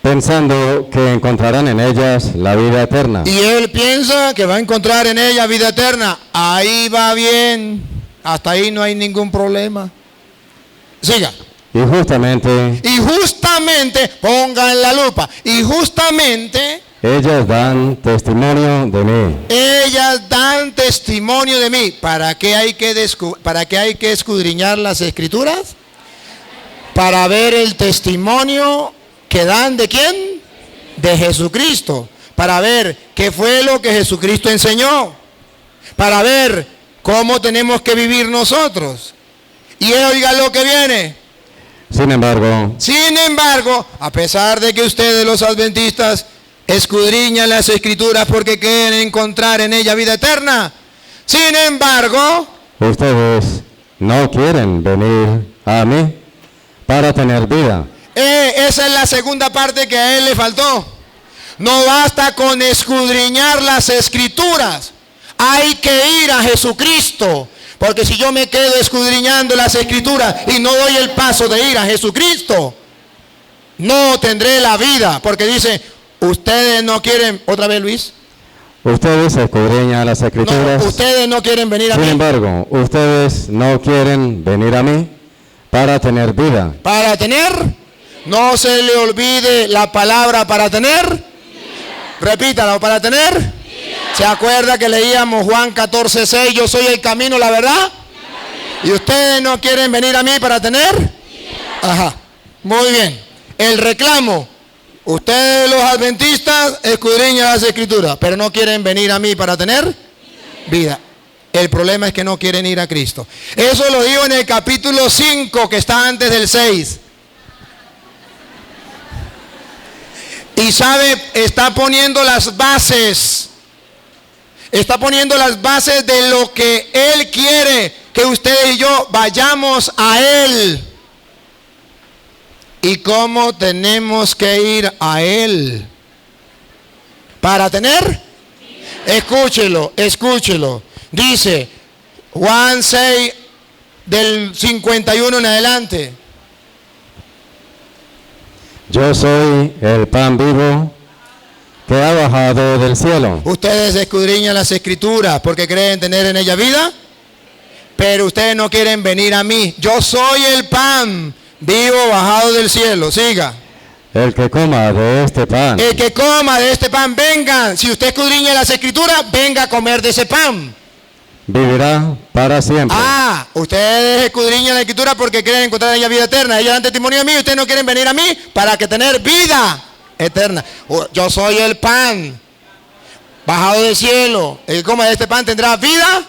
Pensando que encontrarán en ellas la vida eterna. Y él piensa que va a encontrar en ella vida eterna. Ahí va bien. Hasta ahí no hay ningún problema. Siga. Y justamente pongan la lupa. Y justamente ellas dan testimonio de mí. ellas dan testimonio de mí. ¿Para qué hay que escudriñar las escrituras? Para ver el testimonio que dan ¿de quién? De Jesucristo. Para ver qué fue lo que Jesucristo enseñó. Para ver cómo tenemos que vivir nosotros. Y oiga lo que viene. Sin embargo, a pesar de que ustedes los adventistas escudriñan las escrituras porque quieren encontrar en ella vida eterna, sin embargo, ustedes no quieren venir a mí para tener vida. esa es la segunda parte que a él le faltó. No basta con escudriñar las escrituras, hay que ir a Jesucristo. Porque si yo me quedo escudriñando las escrituras y no doy el paso de ir a Jesucristo, no tendré la vida. Porque dice, ustedes no quieren, otra vez Luis. Ustedes escudriñan las escrituras. No, ustedes no quieren venir a mí. Sin embargo, ustedes no quieren venir a mí para tener vida. Para tener, no se le olvide la palabra para tener. Repítalo, para tener. ¿Se acuerda que leíamos Juan 14:6? Yo soy el camino, la verdad. ¿Y ustedes no quieren venir a mí para tener? Ajá, muy bien. El reclamo. Ustedes los adventistas escudriñan las escrituras, pero no quieren venir a mí para tener vida. El problema es que no quieren ir a Cristo. Eso lo digo en el capítulo 5 que está antes del 6. Y sabe, está poniendo las bases. Está poniendo las bases de lo que Él quiere que ustedes y yo vayamos a Él. ¿Y cómo tenemos que ir a Él? Para tener, escúchelo, escúchelo. Dice Juan 6 del 51 en adelante. Yo soy el pan vivo que ha bajado del cielo. Ustedes escudriñan las escrituras porque creen tener en ella vida, pero ustedes no quieren venir a mí. Yo soy el pan vivo bajado del cielo. Siga. El que coma de este pan. El que coma de este pan, venga. Si usted escudriña las escrituras, venga a comer de ese pan. Vivirá para siempre. Ah, ustedes escudriñan la escritura porque quieren encontrar en ella vida eterna. Ellos dan testimonio a mí, ustedes no quieren venir a mí para que tener vida eterna. Yo soy el pan bajado del cielo. El que coma de este pan tendrá vida.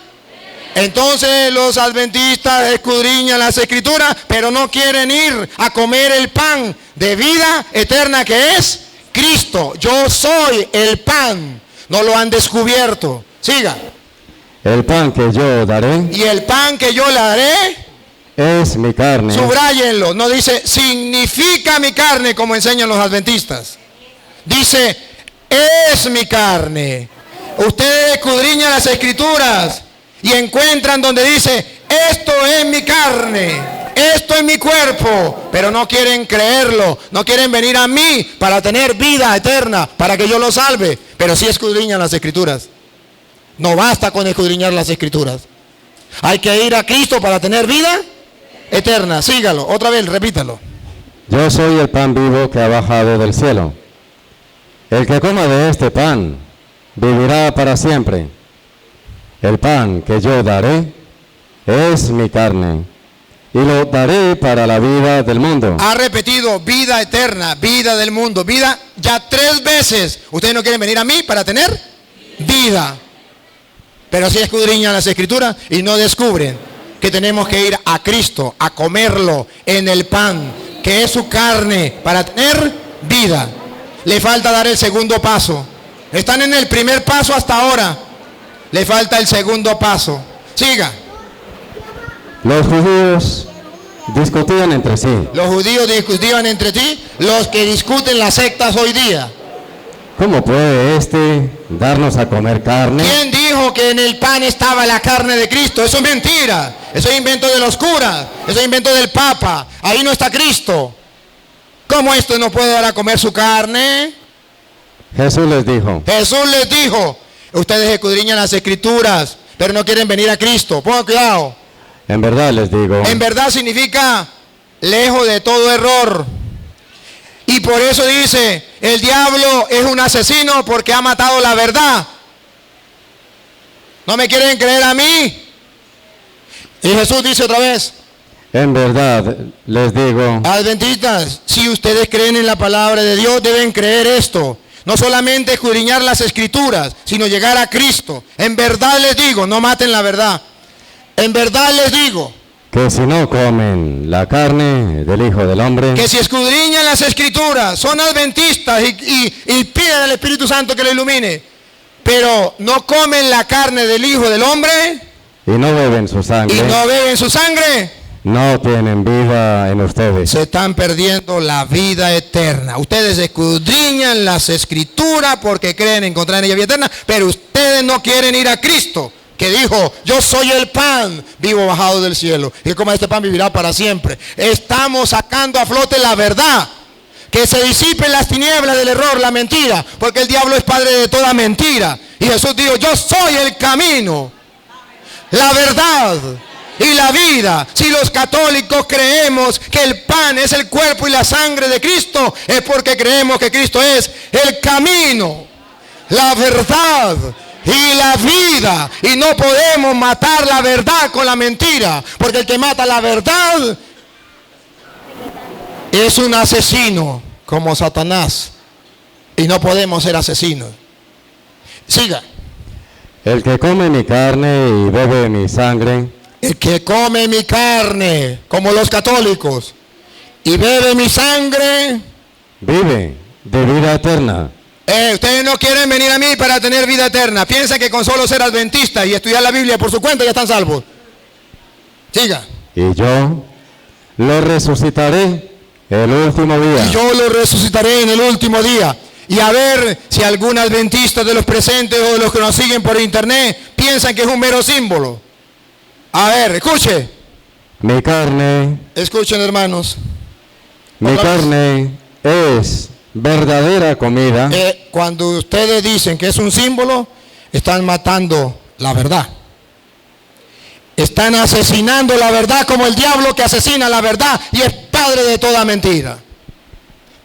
Entonces los adventistas escudriñan las escrituras, pero no quieren ir a comer el pan de vida eterna que es Cristo. Yo soy el pan. No lo han descubierto. Siga. El pan que yo daré. Y el pan que yo le daré es mi carne. Subrayenlo. No dice significa mi carne como enseñan los adventistas. Dice es mi carne. Ustedes escudriñan las escrituras y encuentran donde dice esto es mi carne, esto es mi cuerpo, pero no quieren creerlo, no quieren venir a mí para tener vida eterna, para que yo los salve, pero sí escudriñan las escrituras. No basta con escudriñar las escrituras, hay que ir a Cristo para tener vida eterna. Sígalo, otra vez, repítalo. Yo soy el pan vivo que ha bajado del cielo. El que coma de este pan vivirá para siempre. El pan que yo daré es mi carne y lo daré para la vida del mundo. Ha repetido vida eterna, vida del mundo, vida ya 3 veces. Ustedes no quieren venir a mí para tener vida, pero sí escudriñan las escrituras y no descubren que tenemos que ir a Cristo, a comerlo en el pan, que es su carne, para tener vida. Le falta dar el segundo paso. Están en el primer paso hasta ahora. Le falta el segundo paso. Siga. Los judíos discutían entre sí. Los judíos discutían entre sí, los que discuten las sectas hoy día. ¿Cómo puede darnos a comer carne? ¿Quién dijo que en el pan estaba la carne de Cristo? Eso es mentira. Eso es invento de los curas. Eso es invento del Papa. Ahí no está Cristo. ¿Cómo esto no puede dar a comer su carne? Jesús les dijo, ustedes escudriñan las escrituras, pero no quieren venir a Cristo. Pongan cuidado. En verdad les digo. En verdad significa lejos de todo error. Y por eso dice, el diablo es un asesino porque ha matado la verdad. ¿No me quieren creer a mí? Y Jesús dice otra vez, en verdad les digo, adventistas, si ustedes creen en la palabra de Dios, deben creer esto. No solamente escudriñar las escrituras, sino llegar a Cristo. En verdad les digo, no maten la verdad. En verdad les digo, que si no comen la carne del Hijo del Hombre, que si escudriñan las escrituras, son adventistas y piden al Espíritu Santo que le ilumine, pero no comen la carne del Hijo del Hombre y no beben su sangre, no tienen vida en ustedes. Se están perdiendo la vida eterna. Ustedes escudriñan las escrituras porque creen encontrar en ella vida eterna, pero ustedes no quieren ir a Cristo, que dijo, yo soy el pan vivo bajado del cielo. Y el que coma este pan vivirá para siempre. Estamos sacando a flote la verdad. Que se disipen las tinieblas del error, la mentira. Porque el diablo es padre de toda mentira. Y Jesús dijo, yo soy el camino, la verdad y la vida. Si los católicos creemos que el pan es el cuerpo y la sangre de Cristo, es porque creemos que Cristo es el camino, la verdad y la vida, y no podemos matar la verdad con la mentira, porque el que mata la verdad es un asesino como Satanás, y no podemos ser asesinos. Siga. El que come mi carne y bebe mi sangre, el que come mi carne, como los católicos, y bebe mi sangre, vive de vida eterna. Ustedes no quieren venir a mí para tener vida eterna. Piensan que con solo ser adventista y estudiar la Biblia por su cuenta ya están salvos. Siga. Y yo lo resucitaré el último día. Y yo lo resucitaré en el último día. Y a ver si algún adventista de los presentes o de los que nos siguen por internet piensan que es un mero símbolo. A ver, escuche. Mi carne, Escuchen, hermanos. mi carne es verdadera comida. Cuando ustedes dicen que es un símbolo, están matando la verdad. Están asesinando la verdad como el diablo que asesina la verdad y es padre de toda mentira.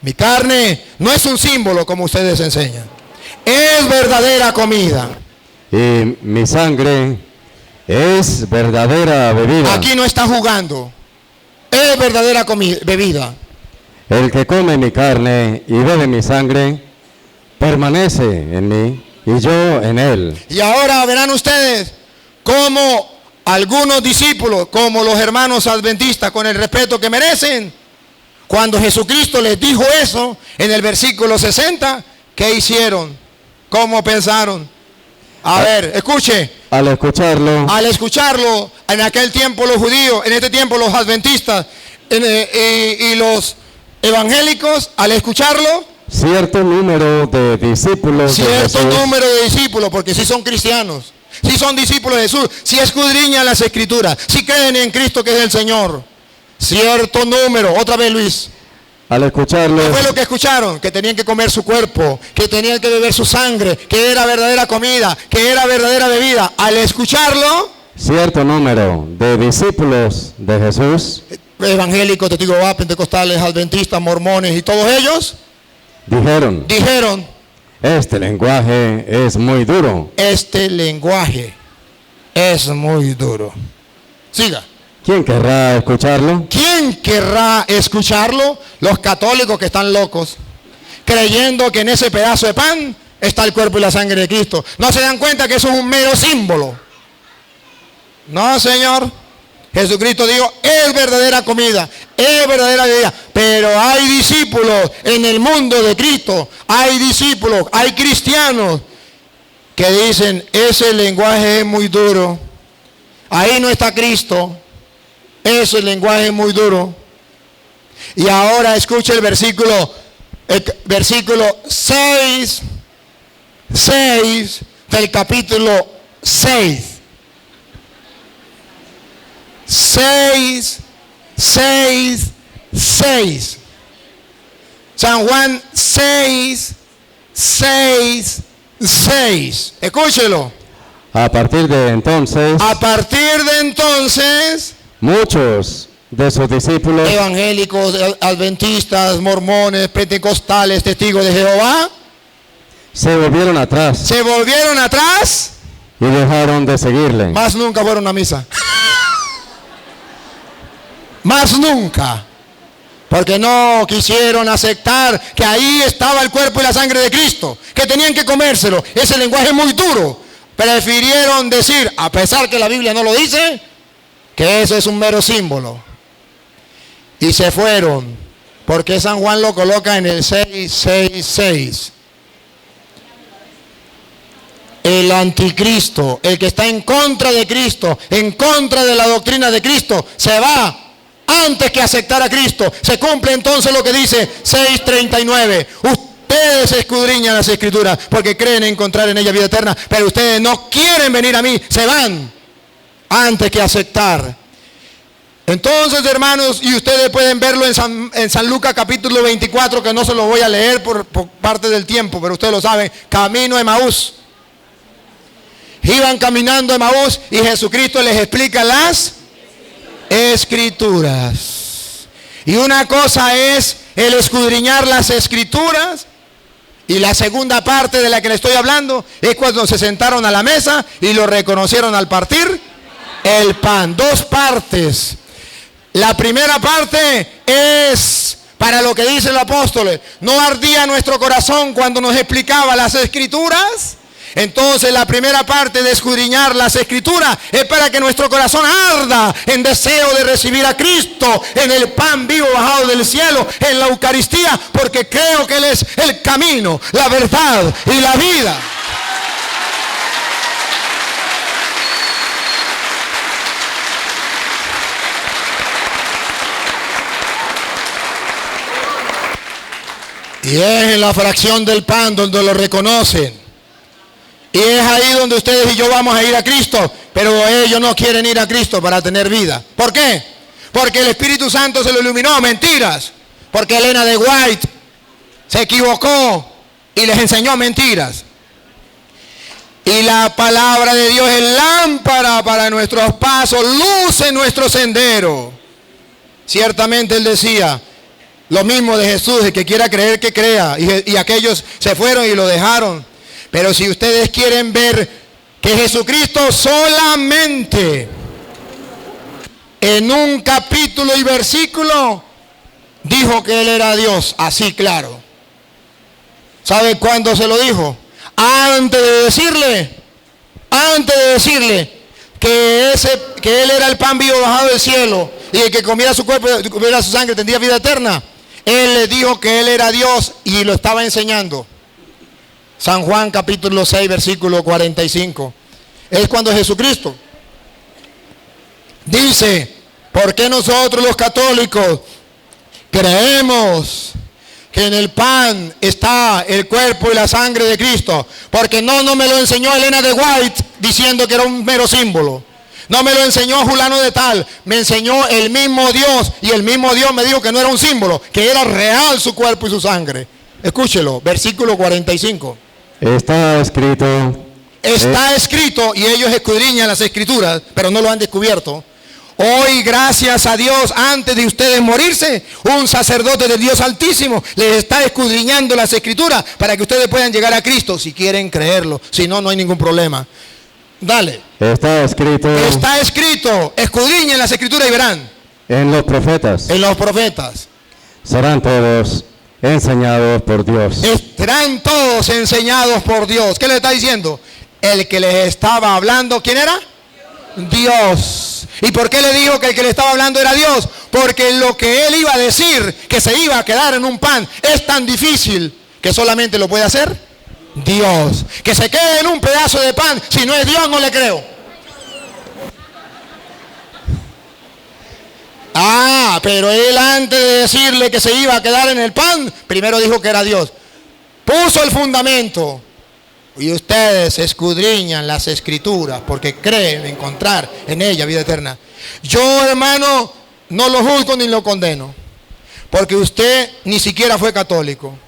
Mi carne no es un símbolo como ustedes enseñan. Es verdadera comida. Y mi sangre es verdadera bebida. Aquí no está jugando. Es verdadera bebida. El que come mi carne y bebe mi sangre, permanece en mí y yo en él. Y ahora verán ustedes cómo algunos discípulos, como los hermanos adventistas, con el respeto que merecen, cuando Jesucristo les dijo eso, en el versículo 60, ¿qué hicieron? ¿Cómo pensaron? A ver, escuche. Al escucharlo, en aquel tiempo los judíos, en este tiempo los adventistas y los evangélicos, al escucharlo, cierto número de discípulos de discípulos, porque si son cristianos, si son discípulos de Jesús, si escudriñan las escrituras, si creen en Cristo que es el Señor, cierto número, otra vez Luis. Al escucharlo, ¿qué fue lo que escucharon? Que tenían que comer su cuerpo, que tenían que beber su sangre, que era verdadera comida, que era verdadera bebida. Al escucharlo, cierto número de discípulos de Jesús, evangélicos, testigos de Jehová, pentecostales, adventistas, mormones y todos ellos, dijeron, este lenguaje es muy duro. Este lenguaje es muy duro. Siga. ¿Quién querrá escucharlo? ¿Quién querrá escucharlo? Los católicos que están locos, creyendo que en ese pedazo de pan está el cuerpo y la sangre de Cristo. ¿No se dan cuenta que eso es un mero símbolo? No, Señor. Jesucristo dijo, es verdadera comida, es verdadera bebida. Pero hay discípulos en el mundo de Cristo, hay discípulos, hay cristianos que dicen, ese lenguaje es muy duro. Ahí no está Cristo. Ese lenguaje es muy duro. Y ahora escuche el versículo 6 del capítulo 6. 6. San Juan 6. Escúchelo. A partir de entonces, muchos de sus discípulos, evangélicos, adventistas, mormones, pentecostales, testigos de Jehová, se volvieron atrás y dejaron de seguirle. Más nunca fueron a misa. Más nunca. Porque no quisieron aceptar que ahí estaba el cuerpo y la sangre de Cristo, que tenían que comérselo. Ese lenguaje es muy duro. Prefirieron decir, a pesar que la Biblia no lo dice, que eso es un mero símbolo. Y se fueron, porque San Juan lo coloca en el 6:6. El anticristo, el que está en contra de Cristo, en contra de la doctrina de Cristo, se va antes que aceptar a Cristo. Se cumple entonces lo que dice 6:39. Ustedes escudriñan las escrituras porque creen encontrar en ella vida eterna, pero ustedes no quieren venir a mí, se van antes que aceptar. Entonces, hermanos, y ustedes pueden verlo en San Lucas capítulo 24, que no se lo voy a leer por parte del tiempo, pero ustedes lo saben, camino a Emaús. Iban caminando a Emaús y Jesucristo les explica las escrituras. Y una cosa es el escudriñar las escrituras, y la segunda parte de la que le estoy hablando es cuando se sentaron a la mesa y lo reconocieron al partir el pan. Dos partes. La primera parte es para lo que dice el apóstol. ¿No ardía nuestro corazón cuando nos explicaba las escrituras? Entonces la primera parte de escudriñar las escrituras es para que nuestro corazón arda en deseo de recibir a Cristo en el pan vivo bajado del cielo, en la Eucaristía, porque creo que Él es el camino, la verdad y la vida. Y es en la fracción del pan donde lo reconocen. Y es ahí donde ustedes y yo vamos a ir a Cristo. Pero ellos no quieren ir a Cristo para tener vida. ¿Por qué? Porque el Espíritu Santo se lo iluminó. Mentiras. Porque Elena de White se equivocó y les enseñó mentiras. Y la palabra de Dios es lámpara para nuestros pasos, luz en nuestro sendero. Ciertamente él decía lo mismo de Jesús: el que quiera creer, que crea. Y aquellos se fueron y lo dejaron. Pero si ustedes quieren ver que Jesucristo solamente en un capítulo y versículo dijo que Él era Dios, así claro. ¿Sabe cuándo se lo dijo? Antes de decirle que Él era el pan vivo bajado del cielo, y el que comiera su cuerpo y comiera su sangre tendría vida eterna. Él le dijo que Él era Dios y lo estaba enseñando. San Juan capítulo 6 versículo 45. Es cuando Jesucristo dice: ¿por qué nosotros los católicos creemos que en el pan está el cuerpo y la sangre de Cristo? Porque no me lo enseñó Elena de White diciendo que era un mero símbolo. No me lo enseñó fulano de tal. Me enseñó el mismo Dios, y el mismo Dios me dijo que no era un símbolo, que era real su cuerpo y su sangre. Escúchelo, versículo 45. Está escrito. Está escrito, y ellos escudriñan las escrituras, pero no lo han descubierto. Hoy, gracias a Dios, antes de ustedes morirse, un sacerdote del Dios Altísimo les está escudriñando las escrituras para que ustedes puedan llegar a Cristo, si quieren creerlo. Si no, no hay ningún problema. Dale. Está escrito. Está escrito. Escudriñen las escrituras y verán. En los profetas. En los profetas. Serán todos enseñados por Dios. Serán todos enseñados por Dios. ¿Qué le está diciendo? El que les estaba hablando, ¿quién era? Dios. ¿Y por qué le dijo que el que le estaba hablando era Dios? Porque lo que él iba a decir, que se iba a quedar en un pan, es tan difícil que solamente lo puede hacer Dios. Que se quede en un pedazo de pan, si no es Dios, no le creo. Pero él, antes de decirle que se iba a quedar en el pan, primero dijo que era Dios. Puso el fundamento. Y ustedes escudriñan las escrituras porque creen encontrar en ella vida eterna. Yo, hermano, no lo juzgo ni lo condeno, porque usted ni siquiera fue católico.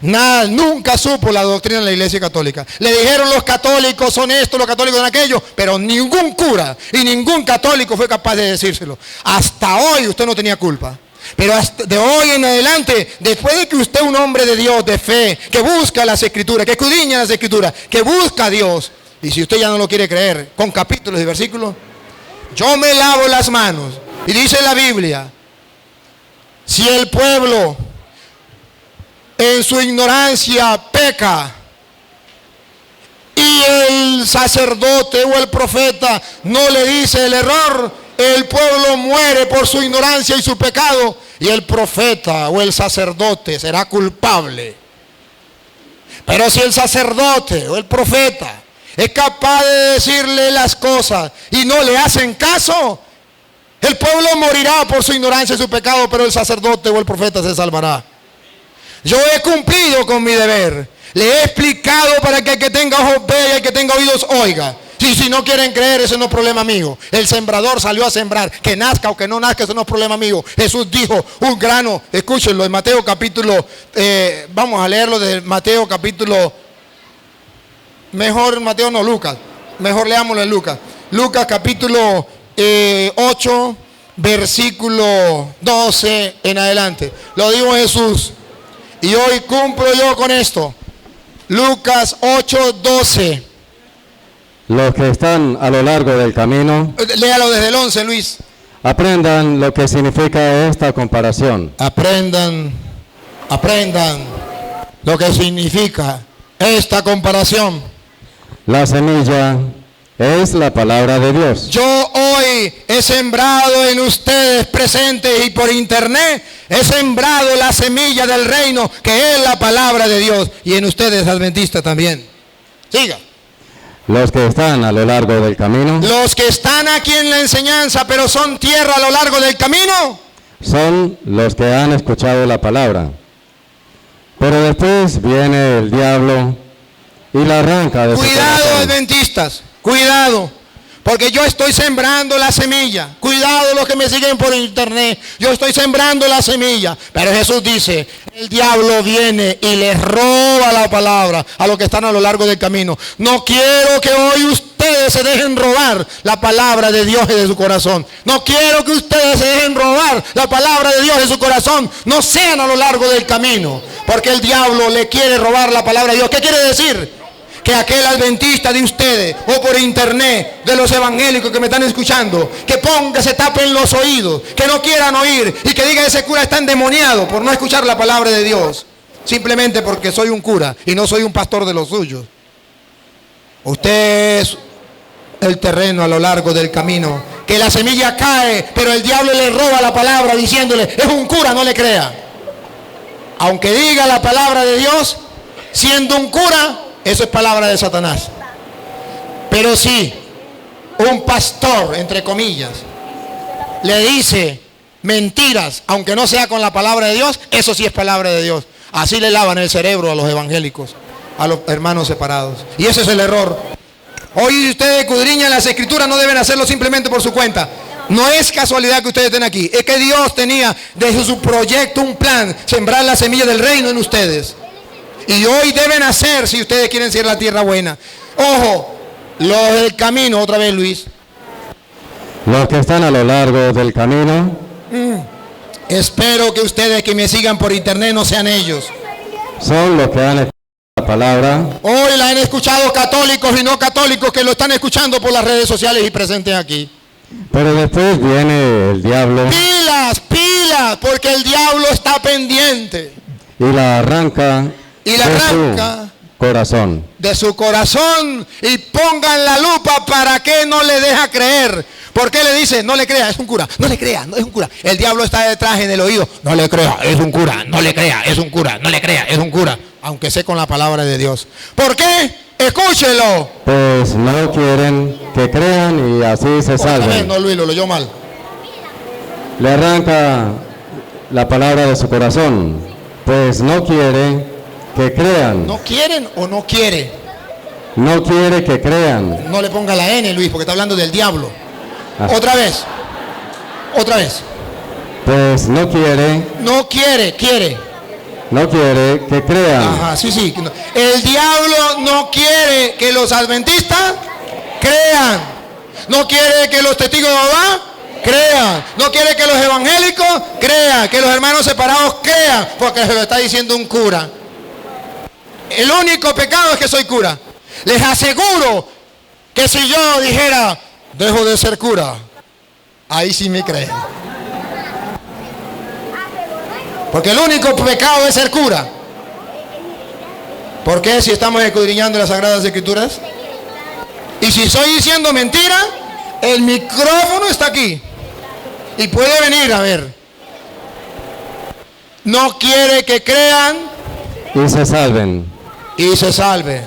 Nunca supo la doctrina de la Iglesia Católica. Le dijeron los católicos son esto, los católicos son aquello, pero ningún cura y ningún católico fue capaz de decírselo. Hasta hoy usted no tenía culpa. Pero hasta de hoy en adelante, después de que usted es un hombre de Dios, de fe, que busca las escrituras, que escudriña las escrituras, que busca a Dios, y si usted ya no lo quiere creer, con capítulos y versículos, yo me lavo las manos. Y dice la Biblia, si el pueblo en su ignorancia peca, y el sacerdote o el profeta no le dice el error, el pueblo muere por su ignorancia y su pecado, y el profeta o el sacerdote será culpable. Pero si el sacerdote o el profeta es capaz de decirle las cosas y no le hacen caso, el pueblo morirá por su ignorancia y su pecado, pero el sacerdote o el profeta se salvará. Yo he cumplido con mi deber. Le he explicado para que el que tenga ojos vea y el que tenga oídos oiga. Si no quieren creer, ese no es problema mío. El sembrador salió a sembrar. Que nazca o que no nazca, eso no es problema mío. Jesús dijo, un grano, escúchenlo, en Mateo capítulo, vamos a leerlo de Mateo capítulo, mejor Mateo no, Lucas. Mejor leámoslo en Lucas. Lucas capítulo 8, versículo 12 en adelante. Lo dijo Jesús. Y hoy cumplo yo con esto. Lucas 8, 12. Los que están a lo largo del camino, léalo desde el 11, Luis. Aprendan lo que significa esta comparación. Aprendan lo que significa esta comparación. La semilla es la palabra de Dios. Yo hoy he sembrado en ustedes presentes y por internet, he sembrado la semilla del reino, que es la palabra de Dios, y en ustedes adventistas también. Siga. Los que están a lo largo del camino, los que están aquí en la enseñanza, pero son tierra a lo largo del camino, son los que han escuchado la palabra. Pero después viene el diablo y la arranca de su Cuidado, corazón. adventistas, cuidado, porque yo estoy sembrando la semilla. Cuidado los que me siguen por internet, yo estoy sembrando la semilla. Pero Jesús dice, el diablo viene y les roba la palabra a los que están a lo largo del camino. No quiero que hoy ustedes se dejen robar la palabra de Dios de su corazón. No quiero que ustedes se dejen robar la palabra de Dios de su corazón. No sean a lo largo del camino, porque el diablo le quiere robar la palabra de Dios. ¿Qué quiere decir? Que aquel adventista de ustedes o por internet, de los evangélicos que me están escuchando, que se tapen los oídos, que no quieran oír y que digan ese cura está endemoniado por no escuchar la palabra de Dios, simplemente porque soy un cura y no soy un pastor de los suyos. Usted es el terreno a lo largo del camino, que la semilla cae, pero el diablo le roba la palabra diciéndole, es un cura, no le crea. Aunque diga la palabra de Dios, siendo un cura, eso es palabra de Satanás. Pero si un pastor, entre comillas, le dice mentiras, aunque no sea con la palabra de Dios, eso sí es palabra de Dios. Así le lavan el cerebro a los evangélicos, a los hermanos separados. Y ese es el error. Hoy si ustedes escudriñan las escrituras, no deben hacerlo simplemente por su cuenta. No es casualidad que ustedes estén aquí. Es que Dios tenía desde su proyecto un plan, sembrar la semilla del reino en ustedes. Y hoy deben hacer, si ustedes quieren ser la tierra buena. Ojo, los del camino, otra vez Luis. Los que están a lo largo del camino. Espero que ustedes que me sigan por internet no sean ellos. Son los que han escuchado la palabra. Hoy la han escuchado católicos y no católicos que lo están escuchando por las redes sociales y presentes aquí. Pero después viene el diablo. Pilas, pilas, porque el diablo está pendiente. Y la arranca. Y la arranca corazón. de su corazón y pongan la lupa para que no le deja creer. ¿Por qué le dice? No le crea, es un cura. No le crea, no es un cura. El diablo está detrás en el oído. No le crea, es un cura. No le crea, es un cura. No le crea, es un cura. Aunque sé con la palabra de Dios. ¿Por qué? Escúchelo. Pues no quieren que crean y así se salven. No, Luis, lo leyó mal. Le arranca la palabra de su corazón. Pues no quiere que crean. ¿No quieren o no quiere? No quiere que crean. No le ponga la N, Luis, porque está hablando del diablo. Ah. Otra vez. Otra vez. Pues no quiere. No quiere, quiere. No quiere que crean. Ajá, sí, sí. El diablo no quiere que los adventistas crean. No quiere que los testigos de Jehová crean. No quiere que los evangélicos crean. Que los hermanos separados crean. Porque se lo está diciendo un cura. El único pecado es que soy cura. Les aseguro que si yo dijera, dejo de ser cura, ahí sí me creen. Porque el único pecado es ser cura. ¿Por qué si estamos escudriñando las Sagradas Escrituras? Y si estoy diciendo mentira, el micrófono está aquí. Y puede venir a ver. No quiere que crean Y se salven. y se salve.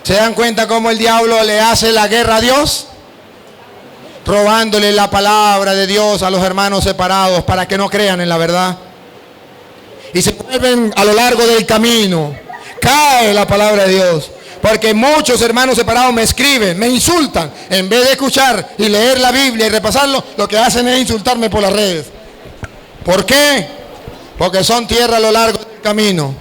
¿Se dan cuenta cómo el diablo le hace la guerra a Dios? Robándole la palabra de Dios a los hermanos separados para que no crean en la verdad. Y se vuelven a lo largo del camino. Cae la palabra de Dios. Porque muchos hermanos separados me escriben, me insultan. En vez de escuchar y leer la Biblia y repasarlo, lo que hacen es insultarme por las redes. ¿Por qué? Porque son tierra a lo largo del camino.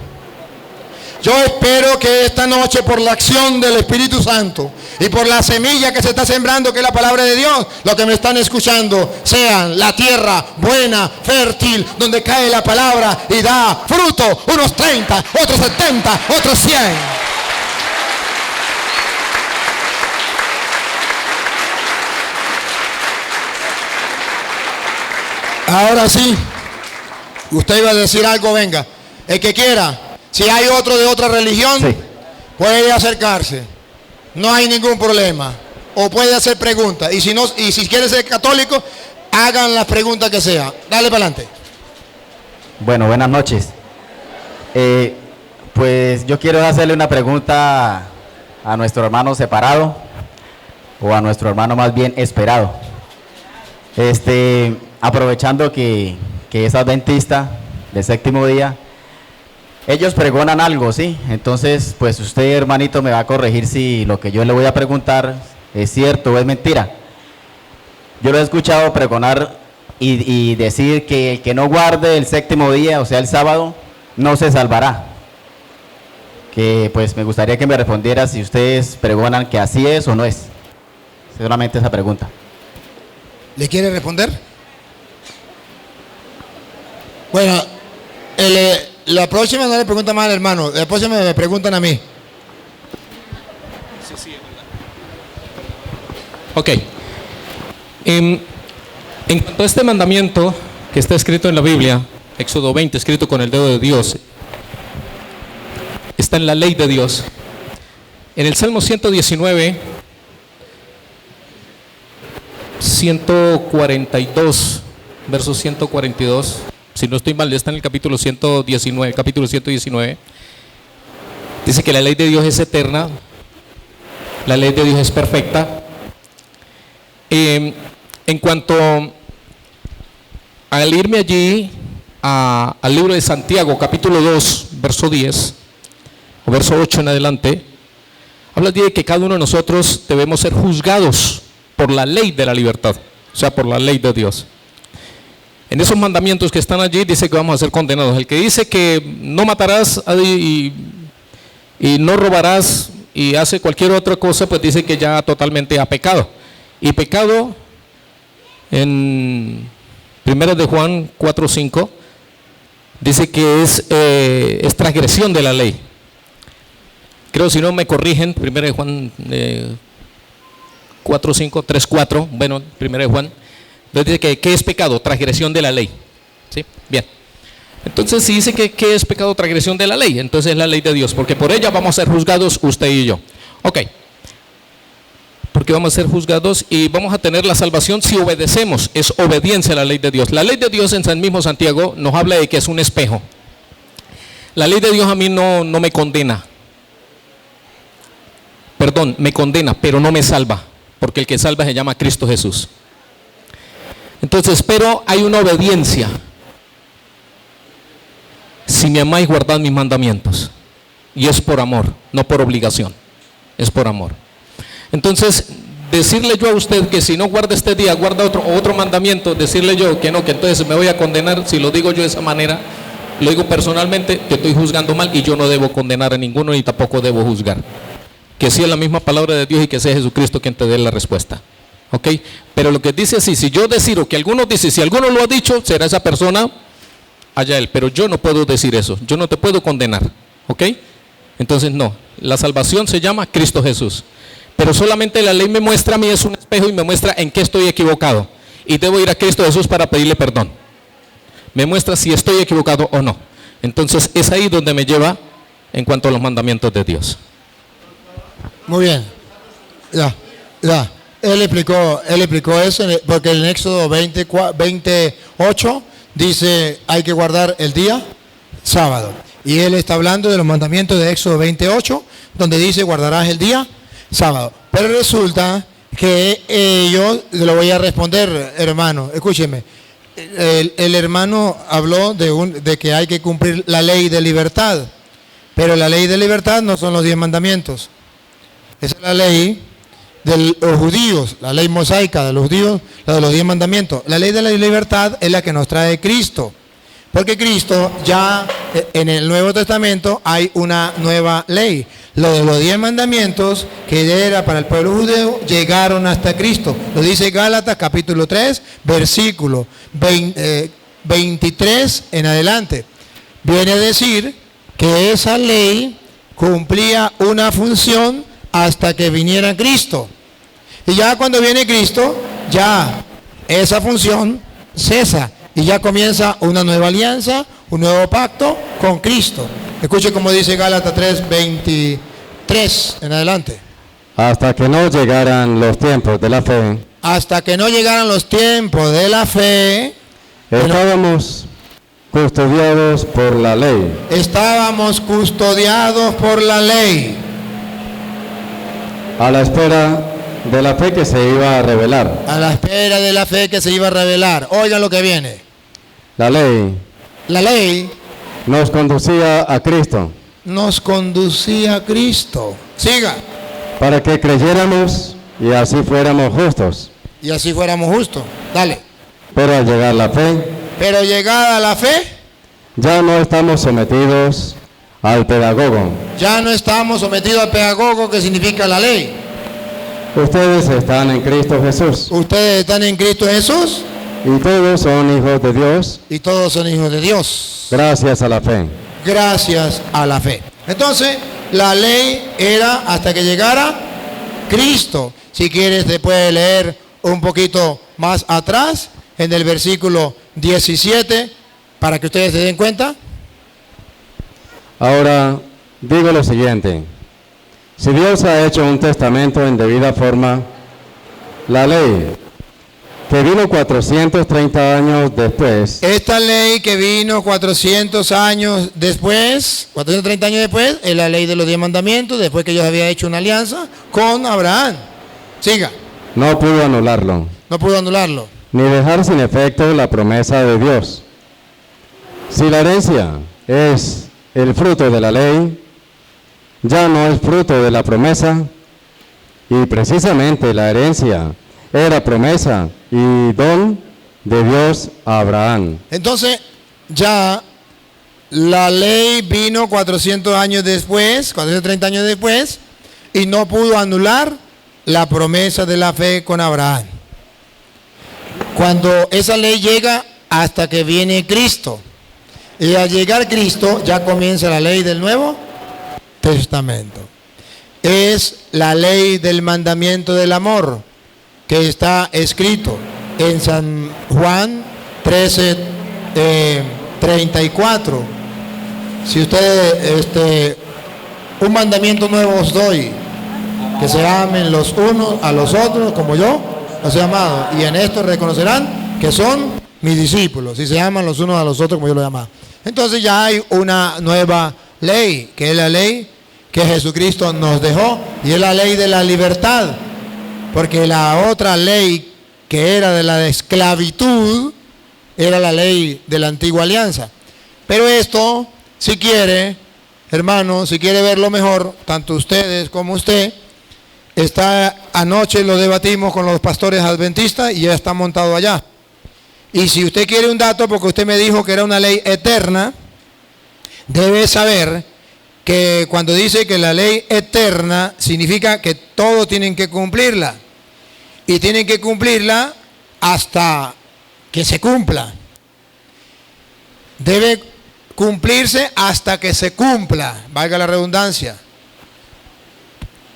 Yo espero que esta noche, por la acción del Espíritu Santo y por la semilla que se está sembrando, que es la palabra de Dios, los que me están escuchando sean la tierra buena, fértil, donde cae la palabra y da fruto, unos 30, otros 70, otros 100. Ahora sí, usted iba a decir algo, venga. El que quiera. Si hay otro de otra religión, Sí. puede acercarse. No hay ningún problema. O puede hacer preguntas. Y si quiere ser católico, hagan las preguntas que sea. Dale para adelante. Bueno, buenas noches. Pues yo quiero hacerle una pregunta a nuestro hermano separado, o a nuestro hermano más bien esperado. Aprovechando que es adventista del séptimo día, Ellos pregonan algo, ¿sí? Entonces, pues usted, hermanito, me va a corregir si lo que yo le voy a preguntar es cierto o es mentira. Yo lo he escuchado pregonar y decir que el que no guarde el séptimo día, o sea, el sábado, no se salvará. Que pues me gustaría que me respondiera si ustedes pregonan que así es o no es. Solamente esa pregunta. ¿Le quiere responder? Bueno, la próxima no le pregunta más al hermano, la próxima me preguntan a mí. Sí, sí, es verdad. Ok. En cuanto a este mandamiento que está escrito en la Biblia, Éxodo 20, escrito con el dedo de Dios, está en la ley de Dios. En el Salmo 119, 142, verso 142, si no estoy mal, está en el capítulo 119, dice que la ley de Dios es eterna, la ley de Dios es perfecta. En cuanto al irme allí al libro de Santiago, capítulo 2, verso 10, o verso 8 en adelante, habla de que cada uno de nosotros debemos ser juzgados por la ley de la libertad, o sea, por la ley de Dios. En esos mandamientos que están allí dice que vamos a ser condenados. El que dice que no matarás y no robarás y hace cualquier otra cosa, pues dice que ya totalmente ha pecado. Y pecado, en 1 de Juan 4:5, dice que es transgresión de la ley. Creo, si no me corrigen, 1 de Juan 4:5, 3:4, bueno, 1 de Juan. Entonces dice que ¿qué es pecado? Transgresión de la ley. ¿Sí? Bien. Entonces si dice que ¿qué es pecado? Transgresión de la ley. Entonces es la ley de Dios, porque por ella vamos a ser juzgados usted y yo. Ok. Porque vamos a ser juzgados y vamos a tener la salvación si obedecemos. Es obediencia a la ley de Dios. La ley de Dios en San mismo Santiago nos habla de que es un espejo. La ley de Dios a mí no me condena. Perdón, me condena, pero no me salva. Porque el que salva se llama Cristo Jesús. Entonces, pero hay una obediencia. Si me amáis, guardad mis mandamientos. Y es por amor, no por obligación. Es por amor. Entonces, decirle yo a usted que si no guarda este día, guarda otro mandamiento, decirle yo que no, que entonces me voy a condenar, si lo digo yo de esa manera, lo digo personalmente, que estoy juzgando mal y yo no debo condenar a ninguno ni tampoco debo juzgar. Que sí es la misma palabra de Dios y que sea Jesucristo quien te dé la respuesta. ¿Ok? Pero lo que dice así, si yo decido que alguno dice, si alguno lo ha dicho, será esa persona, allá él. Pero yo no puedo decir eso, yo no te puedo condenar. ¿Ok? Entonces no, la salvación se llama Cristo Jesús. Pero solamente la ley me muestra a mí, es un espejo y me muestra en qué estoy equivocado. Y debo ir a Cristo Jesús para pedirle perdón. Me muestra si estoy equivocado o no. Entonces es ahí donde me lleva en cuanto a los mandamientos de Dios. Muy bien. Ya. Él explicó eso porque en Éxodo 28 dice hay que guardar el día sábado. Y él está hablando de los mandamientos de Éxodo 28, donde dice guardarás el día sábado. Pero resulta que yo lo voy a responder, hermano. Escúcheme. El hermano habló de que hay que cumplir la ley de libertad. Pero la ley de libertad no son los 10 mandamientos. Esa es la ley de los judíos, la ley mosaica de los judíos, la de los 10 mandamientos. La ley de la libertad es la que nos trae Cristo. Porque Cristo ya en el Nuevo Testamento hay una nueva ley. Lo de los 10 mandamientos que era para el pueblo judío llegaron hasta Cristo. Lo dice Gálatas capítulo 3, versículo 23 en adelante. Viene a decir que esa ley cumplía una función hasta que viniera Cristo. Y ya cuando viene Cristo, ya esa función cesa. Y ya comienza una nueva alianza, un nuevo pacto con Cristo. Escuche como dice Gálatas 3:23 en adelante. Hasta que no llegaran los tiempos de la fe. Hasta que no llegaran los tiempos de la fe. Estábamos custodiados por la ley. Estábamos custodiados por la ley. A la espera de la fe que se iba a revelar. A la espera de la fe que se iba a revelar. Oigan lo que viene. La ley La ley nos conducía a Cristo, nos conducía a Cristo. Siga. para que creyéramos y así fuéramos justos. Y así fuéramos justos. Dale. Pero al llegar la fe, Pero llegada la fe, ya no estamos sometidos al pedagogo. ya no estamos sometidos al pedagogo, que significa la ley. Ustedes están en Cristo Jesús Ustedes están en Cristo Jesús y todos son hijos de Dios y todos son hijos de Dios, gracias a la fe. gracias a la fe. Entonces, la ley era hasta que llegara Cristo. Si quieres, te puedes leer un poquito más atrás, en el versículo 17, para que ustedes se den cuenta. Ahora digo lo siguiente: si Dios ha hecho un testamento en debida forma, la ley que vino 430 años después, Esta ley que vino 400 años después, 430 años después, es la ley de los 10 mandamientos, después que Dios había hecho una alianza con Abraham. Siga, no pudo anularlo, no pudo anularlo. ni dejar sin efecto la promesa de Dios. Si la herencia es el fruto de la ley, ya no es fruto de la promesa, y precisamente la herencia era promesa y don de Dios a Abraham. Entonces, ya la ley vino 400 años después, 430 años después, y no pudo anular la promesa de la fe con Abraham. Cuando esa ley llega hasta que viene Cristo, y al llegar Cristo ya comienza la ley del Nuevo Testamento. Es la ley del mandamiento del amor, que está escrito en San Juan 13, 34. Si ustedes, un mandamiento nuevo os doy, que se amen los unos a los otros como yo los he amado, y en esto reconocerán que son mis discípulos, si se aman los unos a los otros como yo los he amado. Entonces ya hay una nueva ley, que es la ley que Jesucristo nos dejó, y es la ley de la libertad, porque la otra ley, que era de la esclavitud, era la ley de la antigua alianza. Pero esto, si quiere, hermano, si quiere verlo mejor, tanto ustedes como usted, anoche lo debatimos con los pastores adventistas y ya está montado allá. Y si usted quiere un dato, porque usted me dijo que era una ley eterna, debe saber que cuando dice que la ley eterna significa que todos tienen que cumplirla. Y tienen que cumplirla hasta que se cumpla. Debe cumplirse hasta que se cumpla, valga la redundancia.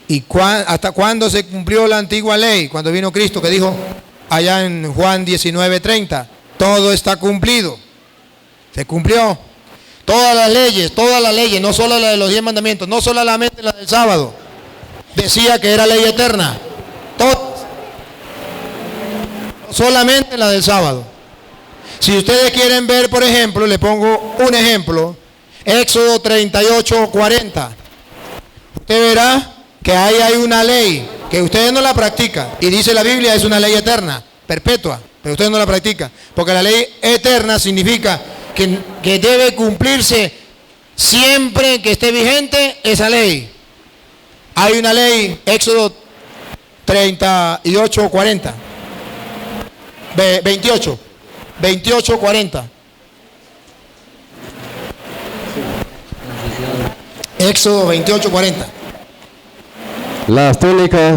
¿Y hasta cuándo se cumplió la antigua ley? Cuando vino Cristo, que dijo allá en Juan 19:30, todo está cumplido. Se cumplió. Todas las leyes, no solo la de los 10 mandamientos, no solamente la del sábado, decía que era ley eterna. Todas. Solamente la del sábado. Si ustedes quieren ver, por ejemplo, le pongo un ejemplo, Éxodo 38:40. Usted verá que ahí hay una ley que ustedes no la practican, y dice la Biblia es una ley eterna, perpetua, pero ustedes no la practican, porque la ley eterna significa que debe cumplirse siempre que esté vigente esa ley. Hay una ley, Éxodo 38:40, 28:40. Éxodo 28:40. Las túnicas,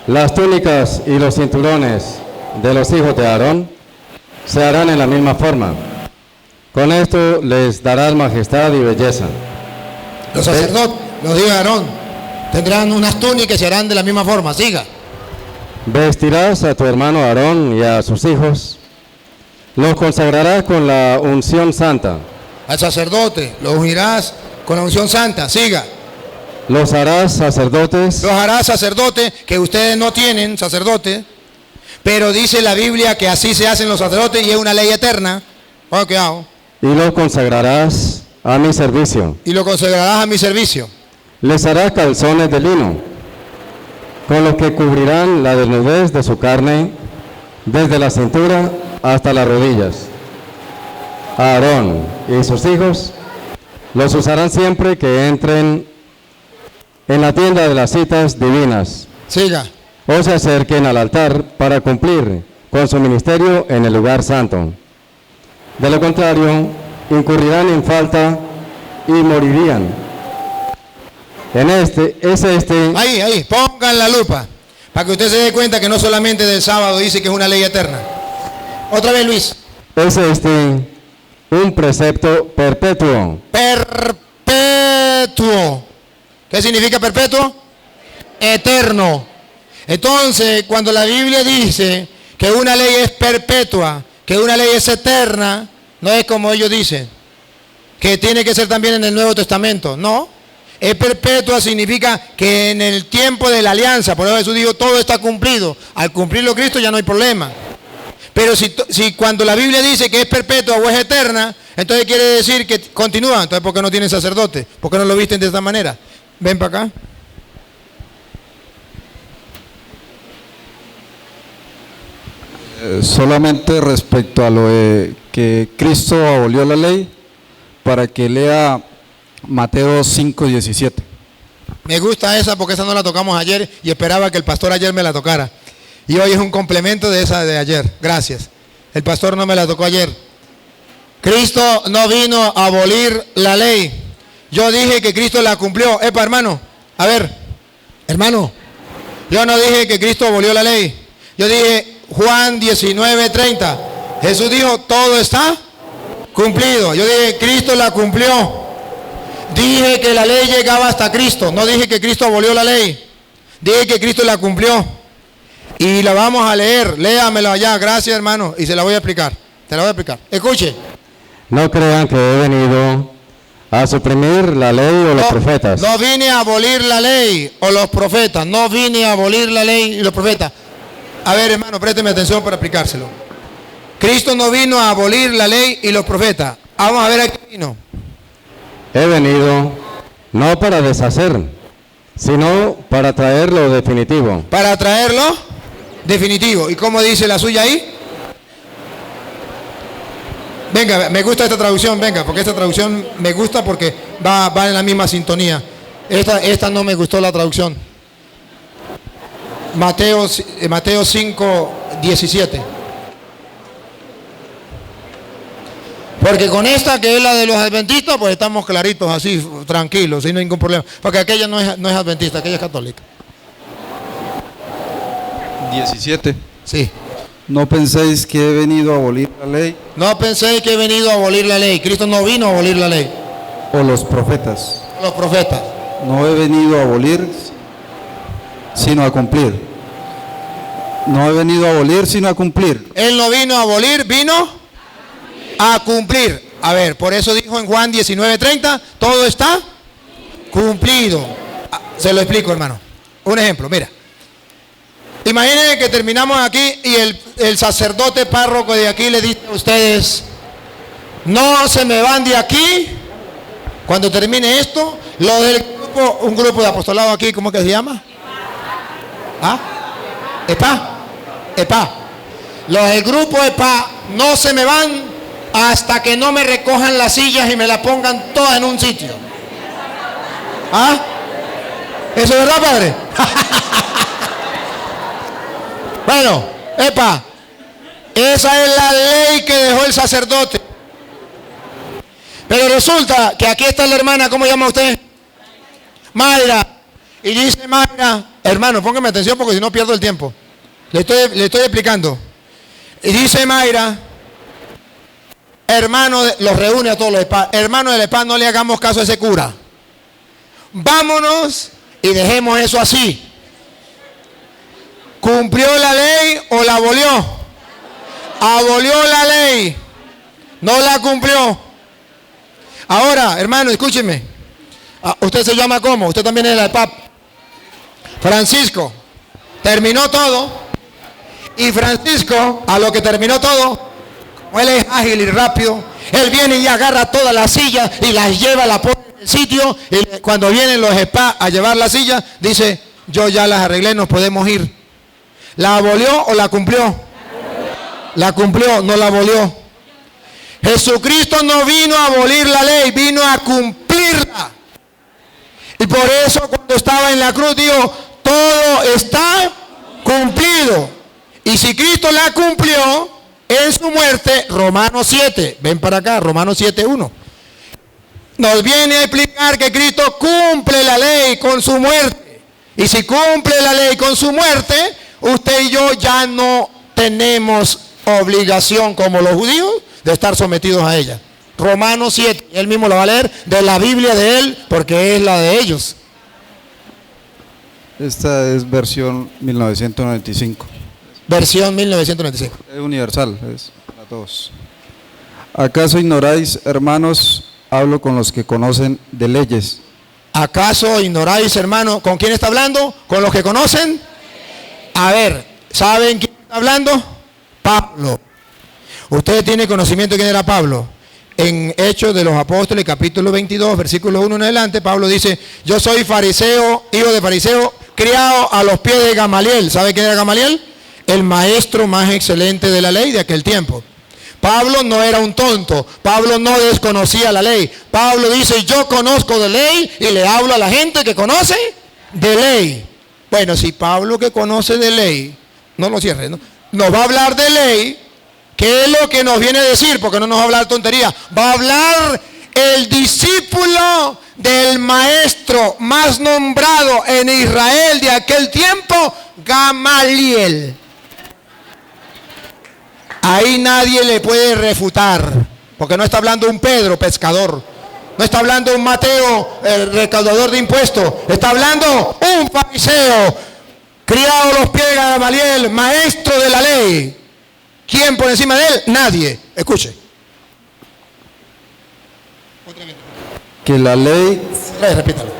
las túnicas y los cinturones de los hijos de Aarón se harán en la misma forma. Con esto les darás majestad y belleza. Los sacerdotes, los hijos de Aarón, tendrán unas túnicas y se harán de la misma forma. Siga. Vestirás a tu hermano Aarón y a sus hijos. Los consagrarás con la unción santa. Al sacerdote lo ungirás con la unción santa. Siga. Los harás sacerdotes. Los harás sacerdotes, que ustedes no tienen sacerdote, pero dice la Biblia que así se hacen los sacerdotes y es una ley eterna. Bueno, ¿qué hago? Y los consagrarás a mi servicio. Y lo consagrarás a mi servicio. Les harás calzones de lino, con los que cubrirán la desnudez de su carne, desde la cintura hasta las rodillas. a Aarón y sus hijos, los usarán siempre que entren en la tienda de las citas divinas Siga. o se acerquen al altar para cumplir con su ministerio en el lugar santo. De lo contrario, incurrirán en falta y morirían. Ahí, pongan la lupa, para que usted se dé cuenta que no solamente del sábado dice que es una ley eterna. Otra vez, Luis. Es un precepto perpetuo. Perpetuo. ¿Qué significa perpetuo? Eterno. Entonces, cuando la Biblia dice que una ley es perpetua, que una ley es eterna, no es como ellos dicen, que tiene que ser también en el Nuevo Testamento. No. Es perpetua significa que en el tiempo de la alianza, por eso Jesús dijo, todo está cumplido. Al cumplirlo Cristo ya no hay problema. Pero si cuando la Biblia dice que es perpetua o es eterna, entonces quiere decir que continúa. Entonces, ¿por qué no tienen sacerdote? ¿Por qué no lo visten de esta manera? Ven para acá. Solamente respecto a lo de que Cristo abolió la ley, para que lea Mateo 5:17. Me gusta esa porque esa no la tocamos ayer y esperaba que el pastor ayer me la tocara. Y hoy es un complemento de esa de ayer. Gracias. El pastor no me la tocó ayer. Cristo no vino a abolir la ley. Yo dije que Cristo la cumplió. Epa, hermano. A ver, hermano. Yo no dije que Cristo abolió la ley. Yo dije Juan 19:30. Jesús dijo, todo está cumplido. Yo dije, Cristo la cumplió. Dije que la ley llegaba hasta Cristo. No dije que Cristo abolió la ley. Dije que Cristo la cumplió. Y la vamos a leer. Léamelo allá. Gracias, hermano. Y se la voy a explicar. Te la voy a explicar. Escuche. No crean que he venido a suprimir la ley o los profetas. No vine a abolir la ley o los profetas. No vine a abolir la ley y los profetas. A ver, hermano, présteme atención para explicárselo. Cristo no vino a abolir la ley y los profetas. Vamos a ver a qué vino. He venido no para deshacer, sino para traer lo definitivo. Para traerlo definitivo. ¿Y cómo dice la suya ahí? Venga, me gusta esta traducción, venga, porque esta traducción me gusta porque va en la misma sintonía. Esta no me gustó la traducción. Mateo 5:17. Porque con esta que es la de los adventistas, pues estamos claritos así, tranquilos, sin ningún problema. Porque aquella no es adventista, aquella es católica. 17. Sí. No penséis que he venido a abolir la ley No penséis que he venido a abolir la ley. Cristo no vino a abolir la ley. o los profetas. Los profetas. No he venido a abolir, sino a cumplir. No he venido a abolir, sino a cumplir. Él no vino a abolir, vino a cumplir. A ver, por eso dijo en Juan 19:30, todo está cumplido. Se lo explico, hermano. Un ejemplo, mira. Imaginen que terminamos aquí y el sacerdote párroco de aquí le dice a ustedes, no se me van de aquí. Cuando termine esto, lo del grupo, un grupo de apostolado aquí, ¿cómo que se llama? ¿Ah? EPA. Los del grupo EPA no se me van hasta que no me recojan las sillas y me las pongan todas en un sitio. ¿Ah? ¿Eso es verdad, padre? Bueno, EPA, esa es la ley que dejó el sacerdote. Pero resulta que aquí está la hermana, ¿cómo llama usted? Mayra. Y dice Mayra, hermano, póngame atención porque si no pierdo el tiempo. Le estoy explicando. Y dice Mayra, hermano, los reúne a todos los EPA. Hermano del EPA, no le hagamos caso a ese cura. Vámonos y dejemos eso así. ¿Cumplió la ley o la abolió? Abolió la ley. No la cumplió. Ahora, hermano, escúcheme. ¿Usted se llama cómo? Usted también es el Papa. Francisco. Terminó todo. Y Francisco, a lo que terminó todo, como él es ágil y rápido, él viene y agarra todas las sillas y las lleva, la pone en el sitio. Y cuando vienen los spa a llevar la silla, dice, yo ya las arreglé, nos podemos ir. ¿La abolió o la cumplió? La cumplió, no la abolió. Jesucristo no vino a abolir la ley, vino a cumplirla. Y por eso cuando estaba en la cruz dijo, todo está cumplido. Y si Cristo la cumplió en su muerte, Romanos 7, ven para acá, Romanos 7:1. Nos viene a explicar que Cristo cumple la ley con su muerte. Y si cumple la ley con su muerte, usted y yo ya no tenemos obligación como los judíos de estar sometidos a ella. Romanos 7, él mismo lo va a leer de la Biblia de él porque es la de ellos. Esta es versión 1995. Versión 1995. Es universal, es para todos. ¿Acaso ignoráis, hermanos, hablo con los que conocen de leyes? ¿Acaso ignoráis, hermano? ¿Con quién está hablando? ¿Con los que conocen? A ver, ¿saben quién está hablando? Pablo. ¿Usted tiene conocimiento de quién era Pablo? En Hechos de los Apóstoles, capítulo 22, versículo 1 en adelante, Pablo dice, yo soy fariseo, hijo de fariseo, criado a los pies de Gamaliel. ¿Sabe quién era Gamaliel? El maestro más excelente de la ley de aquel tiempo. Pablo no era un tonto, Pablo no desconocía la ley. Pablo dice, yo conozco de ley y le hablo a la gente que conoce de ley. Bueno, si Pablo que conoce de ley, no lo cierre, ¿no? Nos va a hablar de ley, ¿qué es lo que nos viene a decir? Porque no nos va a hablar tontería. Va a hablar el discípulo del maestro más nombrado en Israel de aquel tiempo, Gamaliel. Ahí nadie le puede refutar, porque no está hablando un Pedro, pescador. No está hablando un Mateo, el recaudador de impuestos. Está hablando un fariseo, criado a los pies de Gamaliel, maestro de la ley. ¿Quién por encima de él? Nadie. Escuche. Que la ley... Repítalo.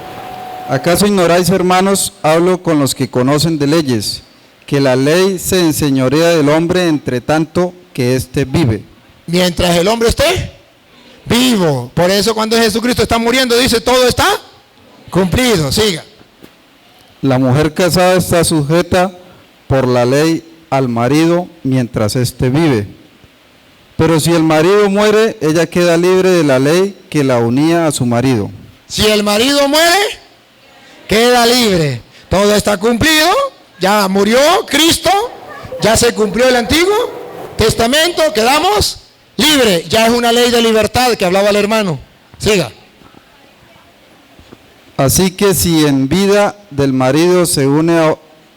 ¿Acaso ignoráis, hermanos, hablo con los que conocen de leyes, que la ley se enseñorea del hombre entre tanto que éste vive? Mientras el hombre esté vivo. Por eso cuando Jesucristo está muriendo dice, todo está cumplido. Siga. La mujer casada está sujeta por la ley al marido mientras éste vive. Pero si el marido muere, ella queda libre de la ley que la unía a su marido. Si el marido muere, queda libre. Todo está cumplido. Ya murió Cristo. Ya se cumplió el Antiguo Testamento. Quedamos libres. Ya es una ley de libertad que hablaba el hermano. Siga. Así que si en vida del marido se une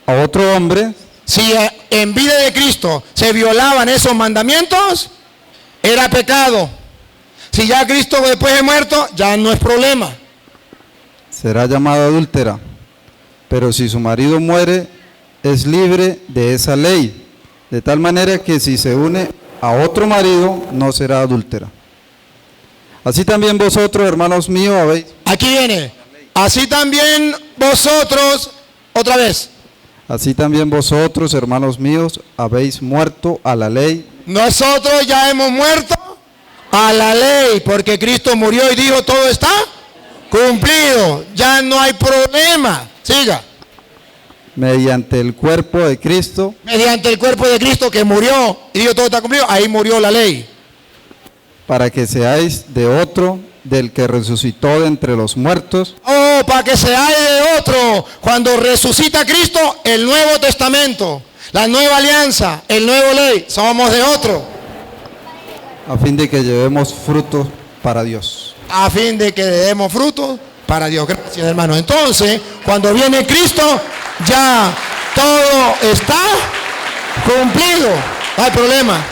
a otro hombre, si en vida de Cristo se violaban esos mandamientos, era pecado. Si ya Cristo después de muerto, ya no es problema. será llamada adúltera. Pero si su marido muere, es libre de esa ley, de tal manera que si se une a otro marido, no será adúltera. Así también vosotros, hermanos míos, habéis... Aquí viene. Así también vosotros, otra vez. Así también vosotros, hermanos míos, habéis muerto a la ley. Nosotros ya hemos muerto a la ley, porque Cristo murió y dijo, todo está cumplido. Ya no hay problema. Siga. Mediante el cuerpo de Cristo. Mediante el cuerpo de Cristo que murió y dijo, todo está cumplido. Ahí murió la ley. Para que seáis de otro, del que resucitó de entre los muertos. Oh, para que seáis de otro. Cuando resucita Cristo, el Nuevo Testamento, la nueva alianza, el nuevo ley, somos de otro. A fin de que llevemos frutos para Dios. A fin de que demos frutos para Dios. Gracias, hermano. Entonces, cuando viene Cristo, ya todo está cumplido. No hay problema.